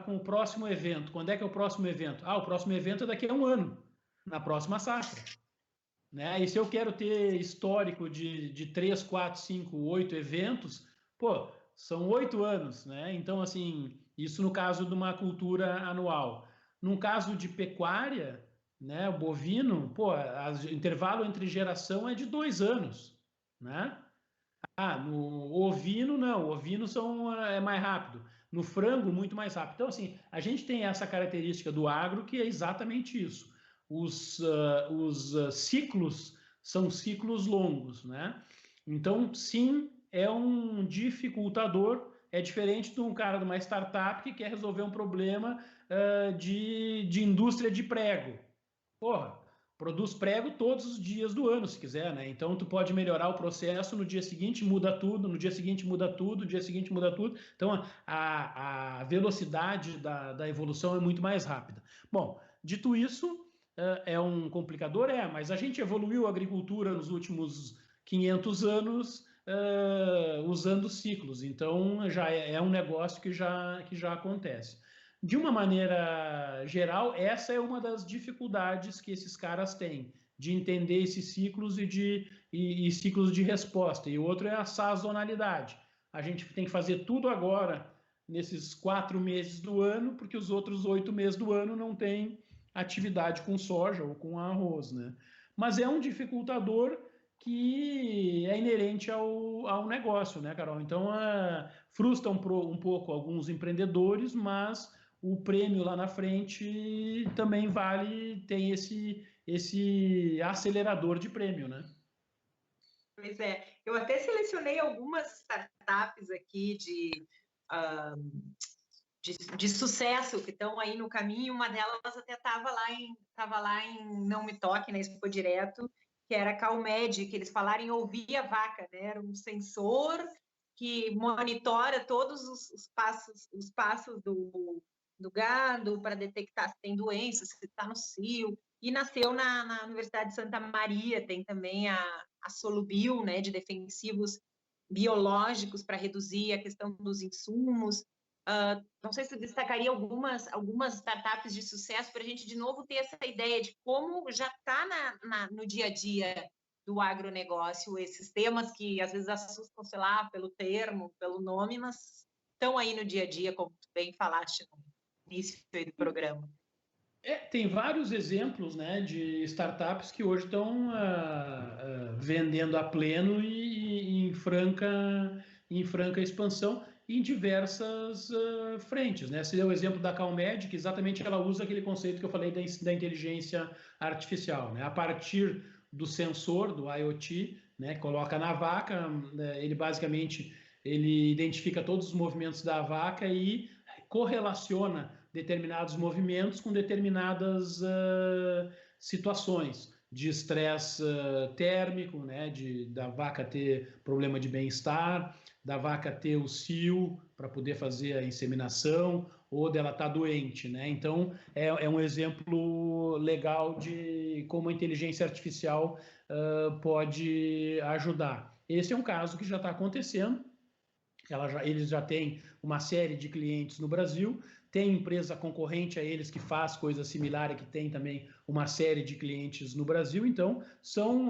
com o próximo evento. Quando é que é o próximo evento? O próximo evento é daqui a um ano, na próxima safra. Né? E se eu quero ter histórico de 3, 4, 5, 8 eventos, são 8 anos, né? Então, assim, isso no caso de uma cultura anual. No caso de pecuária, né, o bovino, o intervalo entre geração é de 2 anos, né? No ovino, não. O ovino é mais rápido. No frango, muito mais rápido. Então, assim, a gente tem essa característica do agro que é exatamente isso. Os ciclos são ciclos longos, né? Então, sim, é um dificultador. É diferente de um cara de uma startup que quer resolver um problema de indústria de prego. Produz prego todos os dias do ano, se quiser, né? Então, tu pode melhorar o processo, no dia seguinte muda tudo, no dia seguinte muda tudo, no dia seguinte muda tudo. Então, a velocidade da evolução é muito mais rápida. Bom, dito isso, é um complicador? Mas a gente evoluiu a agricultura nos últimos 500 anos usando ciclos. Então, já é um negócio que já acontece. De uma maneira geral, essa é uma das dificuldades que esses caras têm, de entender esses ciclos e ciclos de resposta. E o outro é a sazonalidade. A gente tem que fazer tudo agora, nesses 4 meses do ano, porque os outros 8 meses do ano não tem atividade com soja ou com arroz, né? Mas é um dificultador que é inerente ao negócio, né, Carol? Então, frustra um pouco alguns empreendedores, mas o prêmio lá na frente também tem esse acelerador de prêmio, né? Pois é, eu até selecionei algumas startups aqui de sucesso que estão aí no caminho. Uma delas até estava lá em Não Me Toque, na Expo Direto, que era a CalMed, que eles falaram em ouvir a vaca, né? Era um sensor que monitora todos os passos do gado para detectar se tem doença, se está no cio. E nasceu na Universidade de Santa Maria, tem também a Solubil, né, de defensivos biológicos para reduzir a questão dos insumos. Não sei se você destacaria algumas startups de sucesso para a gente, de novo, ter essa ideia de como já está no dia a dia do agronegócio, esses temas que às vezes assustam, sei lá, pelo termo, pelo nome, mas estão aí no dia a dia, como tu bem falaste no início do programa. Tem vários exemplos, né, de startups que hoje estão vendendo a pleno e em franca expansão em diversas frentes, né? Esse é o exemplo da CalMed, que exatamente ela usa aquele conceito que eu falei da inteligência artificial, né? A partir do sensor, do IoT, né, coloca na vaca, ele basicamente identifica todos os movimentos da vaca e correlaciona determinados movimentos com determinadas situações de estresse térmico, né, da vaca ter problema de bem-estar, da vaca ter o cio para poder fazer a inseminação ou dela estar doente, né? Então é um exemplo legal de como a inteligência artificial pode ajudar. Esse é um caso que já está acontecendo. Eles já têm uma série de clientes no Brasil, tem empresa concorrente a eles que faz coisa similar e que tem também uma série de clientes no Brasil. Então, são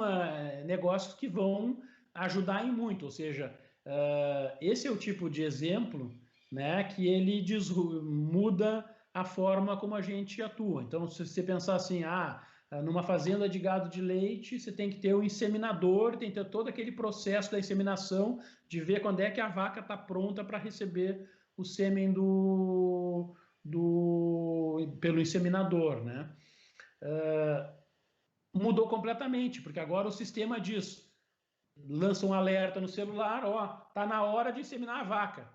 negócios que vão ajudar em muito, ou seja, esse é o tipo de exemplo, né, que ele muda a forma como a gente atua. Então, se você pensar assim, numa fazenda de gado de leite, você tem que ter o inseminador, tem que ter todo aquele processo da inseminação, de ver quando é que a vaca está pronta para receber o sêmen pelo inseminador, né? Mudou completamente, porque agora o sistema diz, lança um alerta no celular, tá na hora de inseminar a vaca.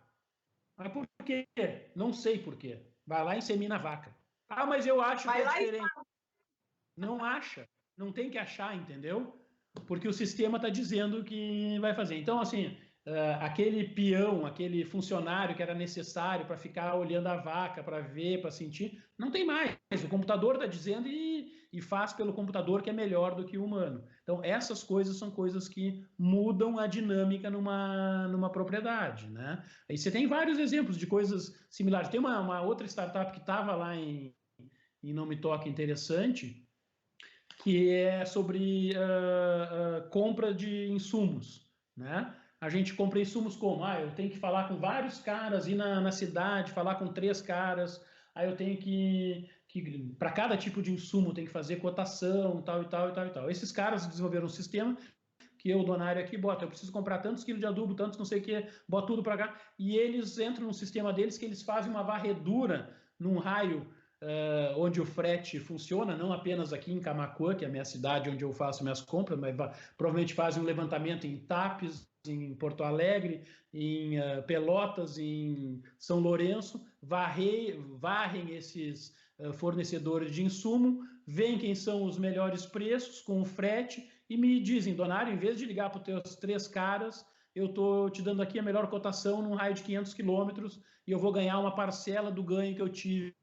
Mas por quê? Não sei por quê. Vai lá e insemina a vaca. Mas eu acho que é diferente. Não acha, não tem que achar, entendeu? Porque o sistema está dizendo que vai fazer. Então, assim, aquele peão, aquele funcionário que era necessário para ficar olhando a vaca, para ver, para sentir, não tem mais. O computador está dizendo e faz pelo computador que é melhor do que o humano. Então, essas coisas são coisas que mudam a dinâmica numa propriedade, né? Aí você tem vários exemplos de coisas similares. Tem uma outra startup que estava lá em Não Me Toque interessante, que é sobre compra de insumos, né? A gente compra insumos como? Eu tenho que falar com vários caras, ir na cidade, falar com 3 caras, aí eu tenho que para cada tipo de insumo, tem que fazer cotação, tal e tal e tal e tal. Esses caras desenvolveram um sistema que eu, donário aqui, eu preciso comprar tantos quilos de adubo, tantos não sei o que, boto tudo para cá, e eles entram no sistema deles que eles fazem uma varredura num raio onde o frete funciona, não apenas aqui em Camaquã, que é a minha cidade onde eu faço minhas compras, mas provavelmente fazem um levantamento em Tapes, em Porto Alegre, em Pelotas, em São Lourenço, varrem esses fornecedores de insumo, veem quem são os melhores preços com o frete e me dizem, Donário, em vez de ligar para os teus 3 caras, eu estou te dando aqui a melhor cotação num raio de 500 quilômetros e eu vou ganhar uma parcela do ganho que eu tive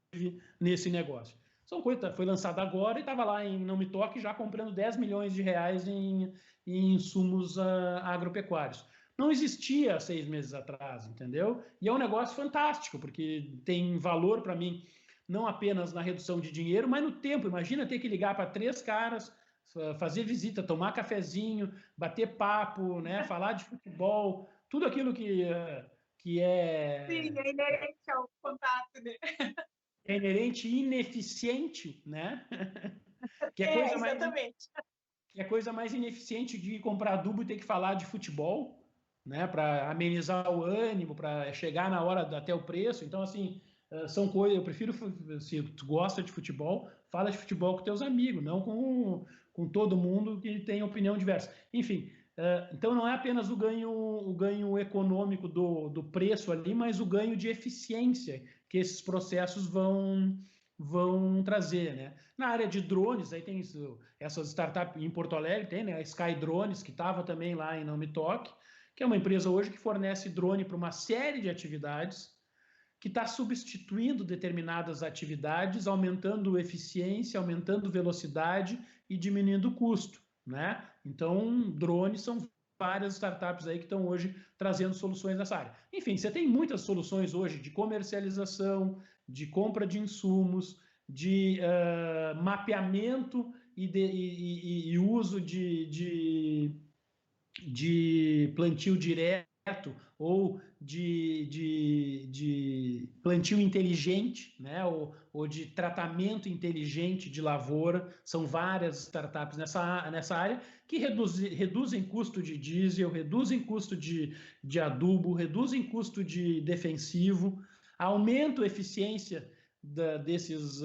nesse negócio. São coisas, foi lançado agora e estava lá em Não Me Toque já comprando 10 milhões de reais em insumos agropecuários. Não existia há 6 meses atrás, entendeu? E é um negócio fantástico, porque tem valor para mim, não apenas na redução de dinheiro, mas no tempo. Imagina ter que ligar para 3 caras, fazer visita, tomar cafezinho, bater papo, né? Falar de futebol, tudo aquilo que é... Sim, é inerente ao contato, né? É inerente e ineficiente, né? Que é coisa exatamente. que é coisa mais ineficiente de comprar adubo e ter que falar de futebol, né? Para amenizar o ânimo, para chegar na hora até o preço. Então, assim, são coisas. Eu prefiro, se tu gosta de futebol, fala de futebol com teus amigos, não com todo mundo que tem opinião diversa. Enfim, então não é apenas o ganho econômico do preço ali, mas o ganho de eficiência que esses processos vão trazer, né? Na área de drones, aí tem essas startups em Porto Alegre, tem, né? A Sky Drones, que estava também lá em Não Me Toque, que é uma empresa hoje que fornece drone para uma série de atividades, que está substituindo determinadas atividades, aumentando eficiência, aumentando velocidade e diminuindo o custo, né? Então, drones são várias startups aí que estão hoje trazendo soluções nessa área. Enfim, você tem muitas soluções hoje de comercialização, de compra de insumos, de mapeamento e uso de plantio direto ou de plantio inteligente, né? ou de tratamento inteligente de lavoura. São várias startups nessa área que reduzem custo de diesel, reduzem custo de adubo, reduzem custo de defensivo, aumentam a eficiência desses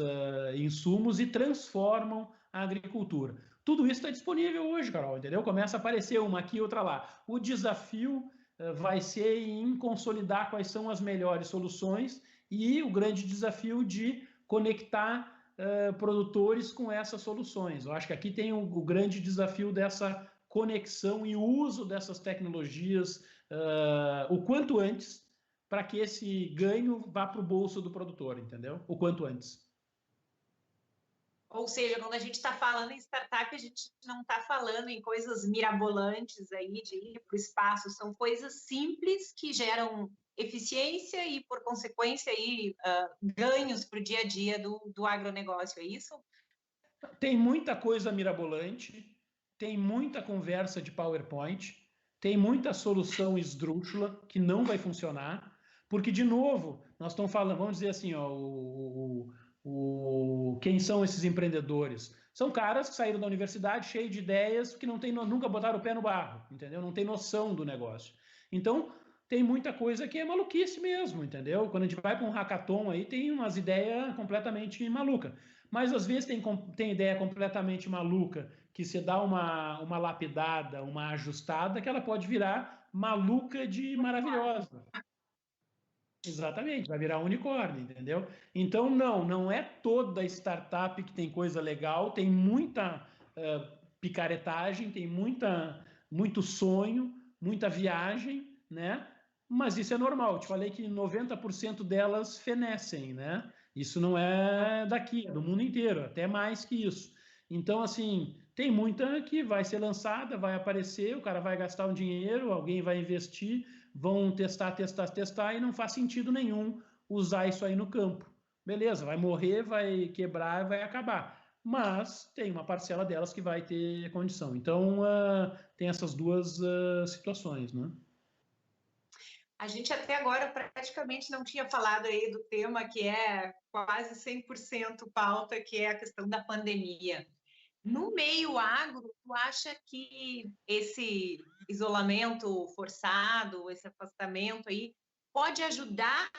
insumos e transformam a agricultura. Tudo isso está disponível hoje, Carol, entendeu? Começa a aparecer uma aqui, outra lá. O desafio vai ser em consolidar quais são as melhores soluções e o grande desafio de conectar produtores com essas soluções. Eu acho que aqui tem o grande desafio dessa conexão e uso dessas tecnologias o quanto antes, para que esse ganho vá para o bolso do produtor, entendeu? O quanto antes. Ou seja, quando a gente está falando em startup, a gente não está falando em coisas mirabolantes aí de ir para o espaço, são coisas simples que geram eficiência e, por consequência, aí, ganhos para o dia a dia do agronegócio, é isso? Tem muita coisa mirabolante, tem muita conversa de PowerPoint, tem muita solução esdrúxula que não vai funcionar, porque, de novo, nós estamos falando, vamos dizer assim, ó, quem são esses empreendedores? São caras que saíram da universidade cheios de ideias que nunca botaram o pé no barro, entendeu? Não tem noção do negócio. Então, tem muita coisa que é maluquice mesmo, entendeu? Quando a gente vai para um hackathon aí, tem umas ideias completamente malucas. Mas, às vezes, tem ideia completamente maluca que você dá uma lapidada, uma ajustada, que ela pode virar maluca de maravilhosa. Exatamente, vai virar unicórnio, entendeu? Então, não é toda startup que tem coisa legal, tem muita picaretagem, tem muito sonho, muita viagem, né? Mas isso é normal, eu te falei que 90% delas fenecem, né? Isso não é daqui, é do mundo inteiro, até mais que isso. Então, assim, tem muita que vai ser lançada, vai aparecer, o cara vai gastar um dinheiro, alguém vai investir, vão testar, e não faz sentido nenhum usar isso aí no campo. Beleza, vai morrer, vai quebrar, vai acabar. Mas tem uma parcela delas que vai ter condição. Então, tem essas duas situações, né? A gente até agora praticamente não tinha falado aí do tema que é quase 100% pauta, que é a questão da pandemia. No meio agro, tu acha que esse isolamento forçado, esse afastamento aí, pode ajudar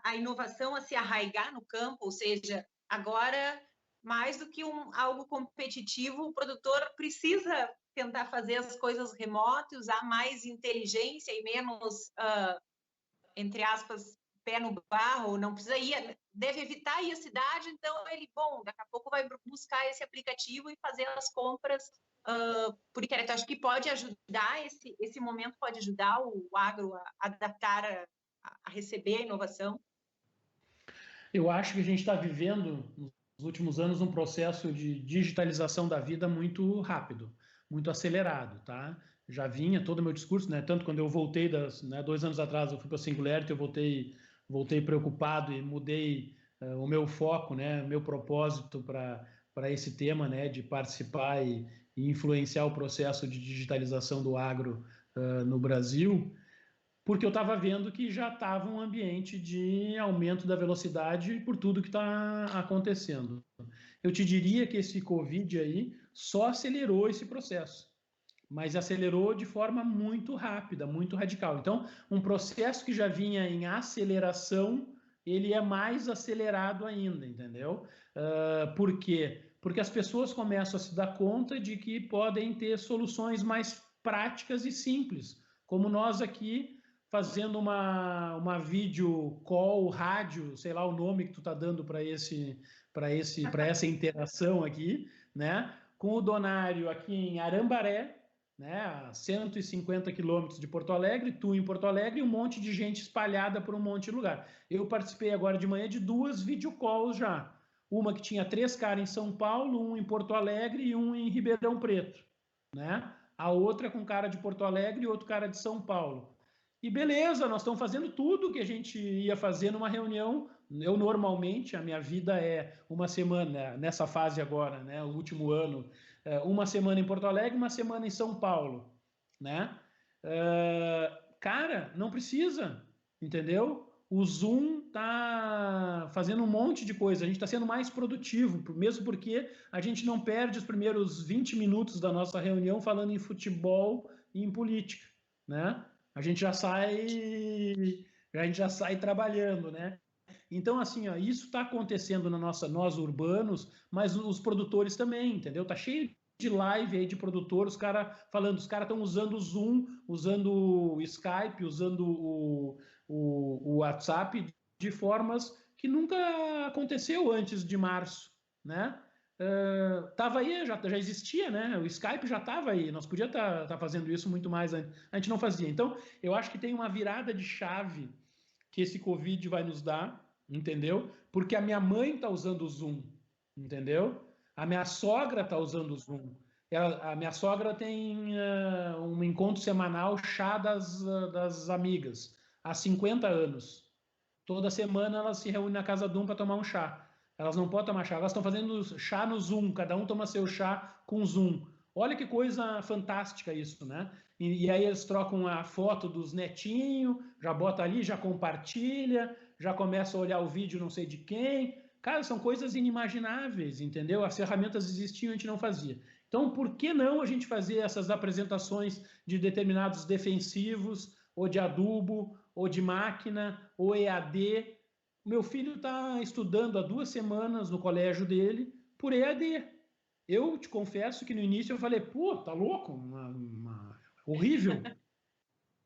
a inovação a se arraigar no campo? Ou seja, agora, mais do que algo competitivo, o produtor precisa tentar fazer as coisas remotas, usar mais inteligência e menos, entre aspas, pé no barro, não precisa ir, deve evitar ir à cidade, então ele, daqui a pouco vai buscar esse aplicativo e fazer as compras por internet. Acho que pode ajudar, esse momento pode ajudar o agro a adaptar, a receber a inovação. Eu acho que a gente está vivendo, nos últimos anos, um processo de digitalização da vida muito rápido, muito acelerado, tá? Já vinha todo o meu discurso, né? Tanto quando eu voltei, 2 anos atrás, eu fui para a Singularity, eu voltei preocupado e mudei o meu foco, né? Meu propósito para esse tema, né? De participar e influenciar o processo de digitalização do agro no Brasil, porque eu estava vendo que já estava um ambiente de aumento da velocidade por tudo que está acontecendo. Eu te diria que esse Covid aí só acelerou esse processo, mas acelerou de forma muito rápida, muito radical. Então, um processo que já vinha em aceleração, ele é mais acelerado ainda, entendeu? Por quê? Porque as pessoas começam a se dar conta de que podem ter soluções mais práticas e simples, como nós aqui fazendo uma video call, rádio, sei lá o nome que tu tá dando para essa interação aqui, né? Com o Donário aqui em Arambaré, né, a 150 quilômetros de Porto Alegre, tu em Porto Alegre e um monte de gente espalhada por um monte de lugar. Eu participei agora de manhã de 2 videocalls já. Uma que tinha 3 caras em São Paulo, um em Porto Alegre e um em Ribeirão Preto, né? A outra com cara de Porto Alegre e outro cara de São Paulo. E beleza, nós estamos fazendo tudo que a gente ia fazer numa reunião. Eu normalmente, a minha vida é uma semana, nessa fase agora, né, o último ano, uma semana em Porto Alegre, uma semana em São Paulo, né? Cara, não precisa, entendeu? O Zoom tá fazendo um monte de coisa, a gente está sendo mais produtivo, mesmo porque a gente não perde os primeiros 20 minutos da nossa reunião falando em futebol e em política, né? A gente já sai trabalhando, né? Então, assim, ó, isso está acontecendo nós urbanos, mas os produtores também, entendeu? Tá cheio de live aí de produtor, os caras estão usando o Zoom, usando o Skype, usando o WhatsApp de formas que nunca aconteceu antes de março, né? Tava aí, já existia, né? O Skype já estava aí, nós podíamos tá fazendo isso muito mais antes. A gente não fazia. Então, eu acho que tem uma virada de chave que esse Covid vai nos dar, entendeu? Porque a minha mãe está usando o Zoom, entendeu? A minha sogra está usando o Zoom. A minha sogra tem um encontro semanal, chá das amigas, há 50 anos. Toda semana elas se reúnem na casa de um para tomar um chá. Elas não podem tomar chá, elas estão fazendo chá no Zoom, cada um toma seu chá com Zoom. Olha que coisa fantástica isso, né? E aí eles trocam a foto dos netinhos, já bota ali, já compartilha, já começa a olhar o vídeo não sei de quem. Cara, são coisas inimagináveis, entendeu? As ferramentas existiam, a gente não fazia. Então, por que não a gente fazer essas apresentações de determinados defensivos, ou de adubo, ou de máquina, ou EAD? Meu filho está estudando há 2 semanas no colégio dele por EAD. Eu te confesso que no início eu falei, pô, tá louco? Horrível.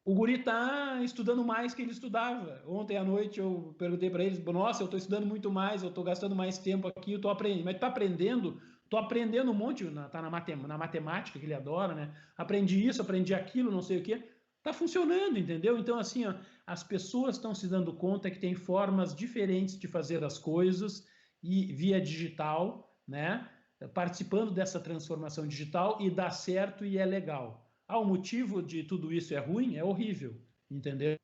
O guri tá estudando mais que ele estudava. Ontem à noite eu perguntei para eles, nossa, eu tô estudando muito mais, eu tô gastando mais tempo aqui, eu tô aprendendo. Mas tá aprendendo? Tô aprendendo um monte, tá na matemática, que ele adora, né? Aprendi isso, aprendi aquilo, não sei o quê. Tá funcionando, entendeu? Então, assim, ó, as pessoas estão se dando conta que tem formas diferentes de fazer as coisas e via digital, né? Participando dessa transformação digital e dá certo e é legal. Ah, o motivo de tudo isso é ruim? É horrível, entendeu?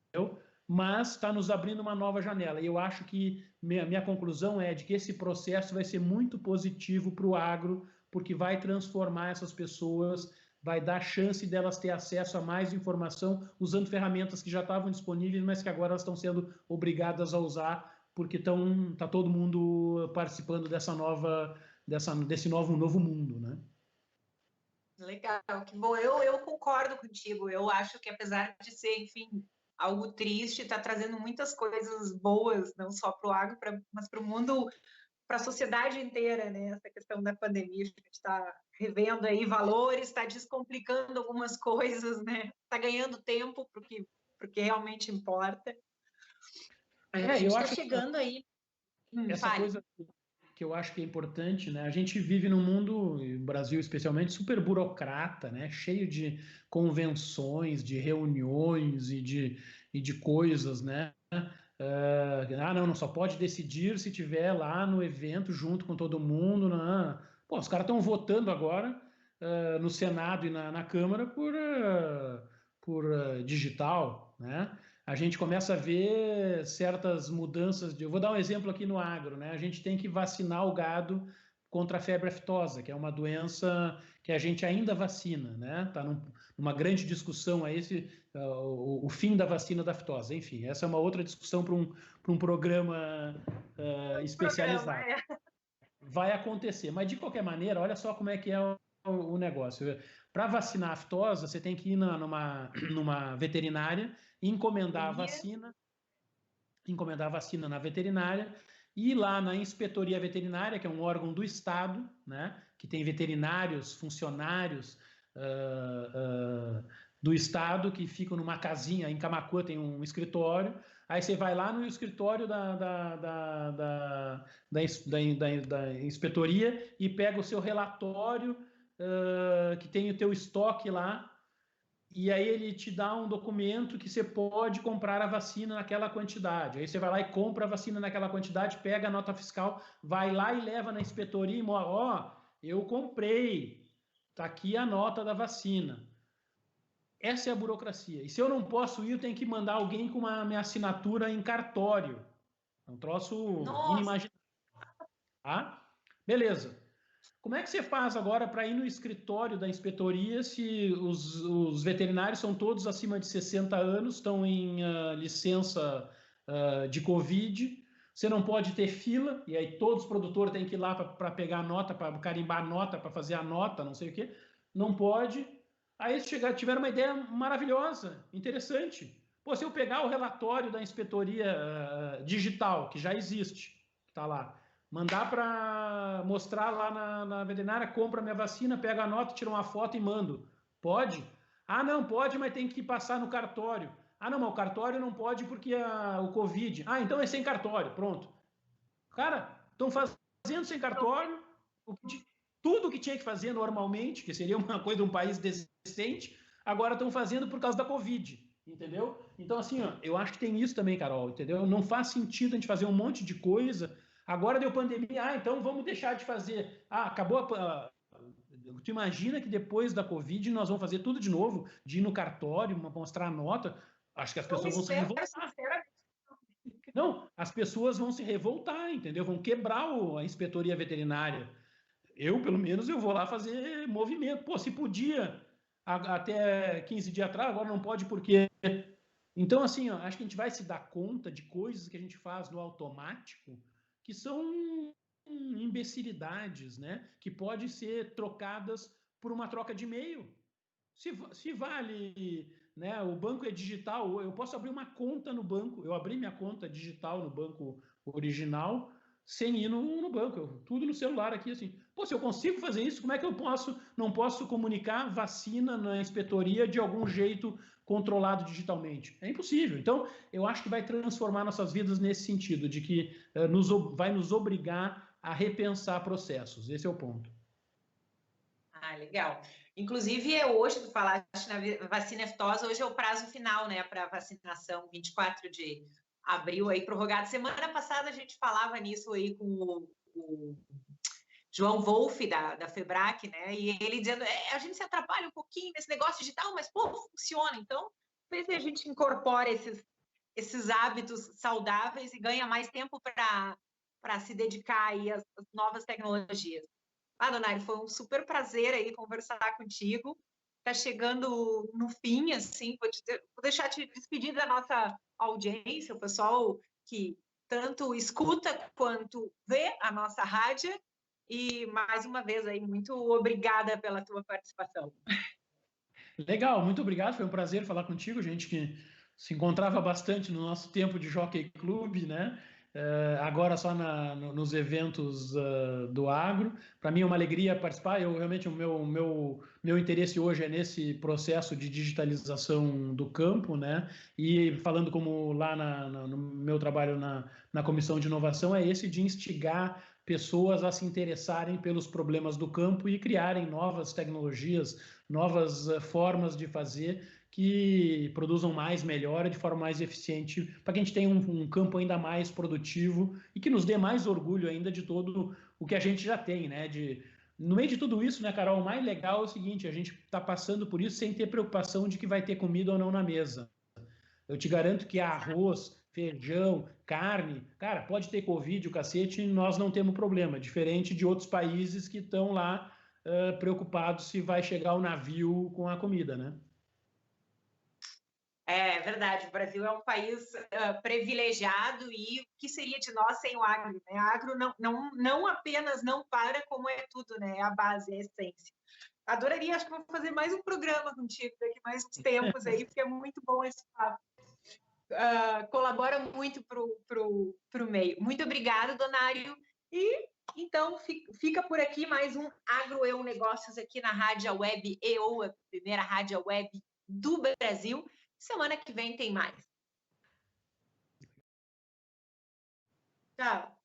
Mas está nos abrindo uma nova janela. E eu acho que minha conclusão é de que esse processo vai ser muito positivo para o agro, porque vai transformar essas pessoas, vai dar chance delas ter acesso a mais informação usando ferramentas que já estavam disponíveis, mas que agora elas estão sendo obrigadas a usar, porque está todo mundo participando desse novo mundo, né? Legal, que bom. Eu concordo contigo. Eu acho que apesar de ser, enfim, algo triste, está trazendo muitas coisas boas, não só para o agro, mas para o mundo, para a sociedade inteira, né? Essa questão da pandemia, a gente está revendo aí valores, está descomplicando algumas coisas, né? Está ganhando tempo porque realmente importa. A gente Eu está acho chegando aí. essa Fale. coisa que eu acho que é importante, né? A gente vive num mundo, no Brasil especialmente, super burocrata, né? Cheio de convenções, de reuniões e de coisas, né? Não só pode decidir se tiver lá no evento junto com todo mundo. Não. Pô, os caras estão votando agora no Senado e na Câmara por digital, né? A gente começa a ver certas mudanças. Eu vou dar um exemplo aqui no agro, né? A gente tem que vacinar o gado contra a febre aftosa, que é uma doença que a gente ainda vacina, né? Está numa grande discussão aí o fim da vacina da aftosa. Enfim, essa é uma outra discussão para um programa especializado. Vai acontecer, mas de qualquer maneira, olha só como é que é o negócio. Para vacinar a aftosa, você tem que ir numa veterinária, encomendar a vacina na veterinária, e lá na inspetoria veterinária, que é um órgão do Estado, né, que tem veterinários, funcionários do Estado que ficam numa casinha, em Camaquã tem um escritório, aí você vai lá no escritório da inspetoria e pega o seu relatório que tem o teu estoque lá, e aí ele te dá um documento que você pode comprar a vacina naquela quantidade. Aí você vai lá e compra a vacina naquela quantidade, pega a nota fiscal, vai lá e leva na inspetoria e mostra, ó, eu comprei, tá aqui a nota da vacina. Essa é a burocracia. E se eu não posso ir, eu tenho que mandar alguém com uma minha assinatura em cartório. É um troço inimaginável. Tá? Beleza. Como é que você faz agora para ir no escritório da inspetoria se os veterinários são todos acima de 60 anos, estão em licença de Covid, você não pode ter fila, e aí todos os produtores têm que ir lá para pegar a nota, para carimbar a nota, para fazer a nota, não sei o quê. Não pode. Aí eles tiveram uma ideia maravilhosa, interessante. Pô, se eu pegar o relatório da inspetoria digital, que já existe, que está lá, mandar para mostrar lá na veterinária, compra minha vacina, pega a nota, tira uma foto e mando. Pode? Ah, não, pode, mas tem que passar no cartório. Ah, não, mas o cartório não pode porque o Covid. Ah, então é sem cartório, pronto. Cara, estão fazendo sem cartório tudo o que tinha que fazer normalmente, que seria uma coisa de um país decente, agora estão fazendo por causa da Covid, entendeu? Então, assim, ó, eu acho que tem isso também, Carol, entendeu? Não faz sentido a gente fazer um monte de coisa. Agora deu pandemia, então vamos deixar de fazer. Acabou Tu imagina que depois da Covid nós vamos fazer tudo de novo, de ir no cartório, mostrar a nota. Acho que as pessoas vão se revoltar. Não, as pessoas vão se revoltar, entendeu? Vão quebrar a inspetoria veterinária. Eu, pelo menos, eu vou lá fazer movimento. Pô, se podia até 15 dias atrás, agora não pode por quê? Então, assim, ó, acho que a gente vai se dar conta de coisas que a gente faz no automático que são imbecilidades, né? Que podem ser trocadas por uma troca de e-mail. Se vale, né? O banco é digital, eu posso abrir uma conta no banco. Eu abri minha conta digital no banco original sem ir no banco, tudo no celular aqui, assim. Pô, se eu consigo fazer isso, como é que eu não posso comunicar vacina na inspetoria de algum jeito controlado digitalmente? É impossível. Então, eu acho que vai transformar nossas vidas nesse sentido, de que vai nos obrigar a repensar processos. Esse é o ponto. Ah, legal. Inclusive, hoje, tu falaste na vacina aftosa, hoje é o prazo final, né, para vacinação, 24 de abril, aí prorrogado. Semana passada a gente falava nisso aí com o João Wolff, da Febrac, né, e ele dizendo, a gente se atrapalha um pouquinho nesse negócio digital, mas, pô, funciona. Então, ver se a gente incorpora esses hábitos saudáveis e ganha mais tempo para se dedicar aí às novas tecnologias. Donaire, foi um super prazer aí conversar contigo. Está chegando no vou assim, vou deixar te despedir da nossa audiência, o pessoal que tanto escuta quanto vê a nossa rádio. E mais uma vez aí, muito obrigada pela tua participação. Legal, muito obrigado. Foi um prazer falar contigo, gente que se encontrava bastante no nosso tempo de Jockey Club, né? Agora só nos eventos do agro. Para mim é uma alegria participar. Realmente, o meu interesse hoje é nesse processo de digitalização do campo, né? E falando como lá no meu trabalho na Comissão de Inovação, é esse de instigar pessoas a se interessarem pelos problemas do campo e criarem novas tecnologias, novas formas de fazer que produzam mais, melhor, de forma mais eficiente, para que a gente tenha um campo ainda mais produtivo e que nos dê mais orgulho ainda de todo o que a gente já tem, né? No meio de tudo isso, né, Carol, o mais legal é o seguinte, a gente está passando por isso sem ter preocupação de que vai ter comida ou não na mesa. Eu te garanto que arroz, feijão, carne, cara, pode ter Covid, o cacete, e nós não temos problema, diferente de outros países que estão lá preocupados se vai chegar o navio com a comida, né? É verdade, o Brasil é um país privilegiado e o que seria de nós sem o agro? Né? O agro não apenas não para, como é tudo, né? É a base, é a essência. Adoraria, acho que vou fazer mais um programa contigo daqui mais uns tempos aí, porque é muito bom esse papo. Colabora muito pro meio. Muito obrigada, Donário. E então fica por aqui mais um Agro Eu Negócios aqui na Rádio Web EO, a primeira rádio web do Brasil. Semana que vem tem mais. Tchau.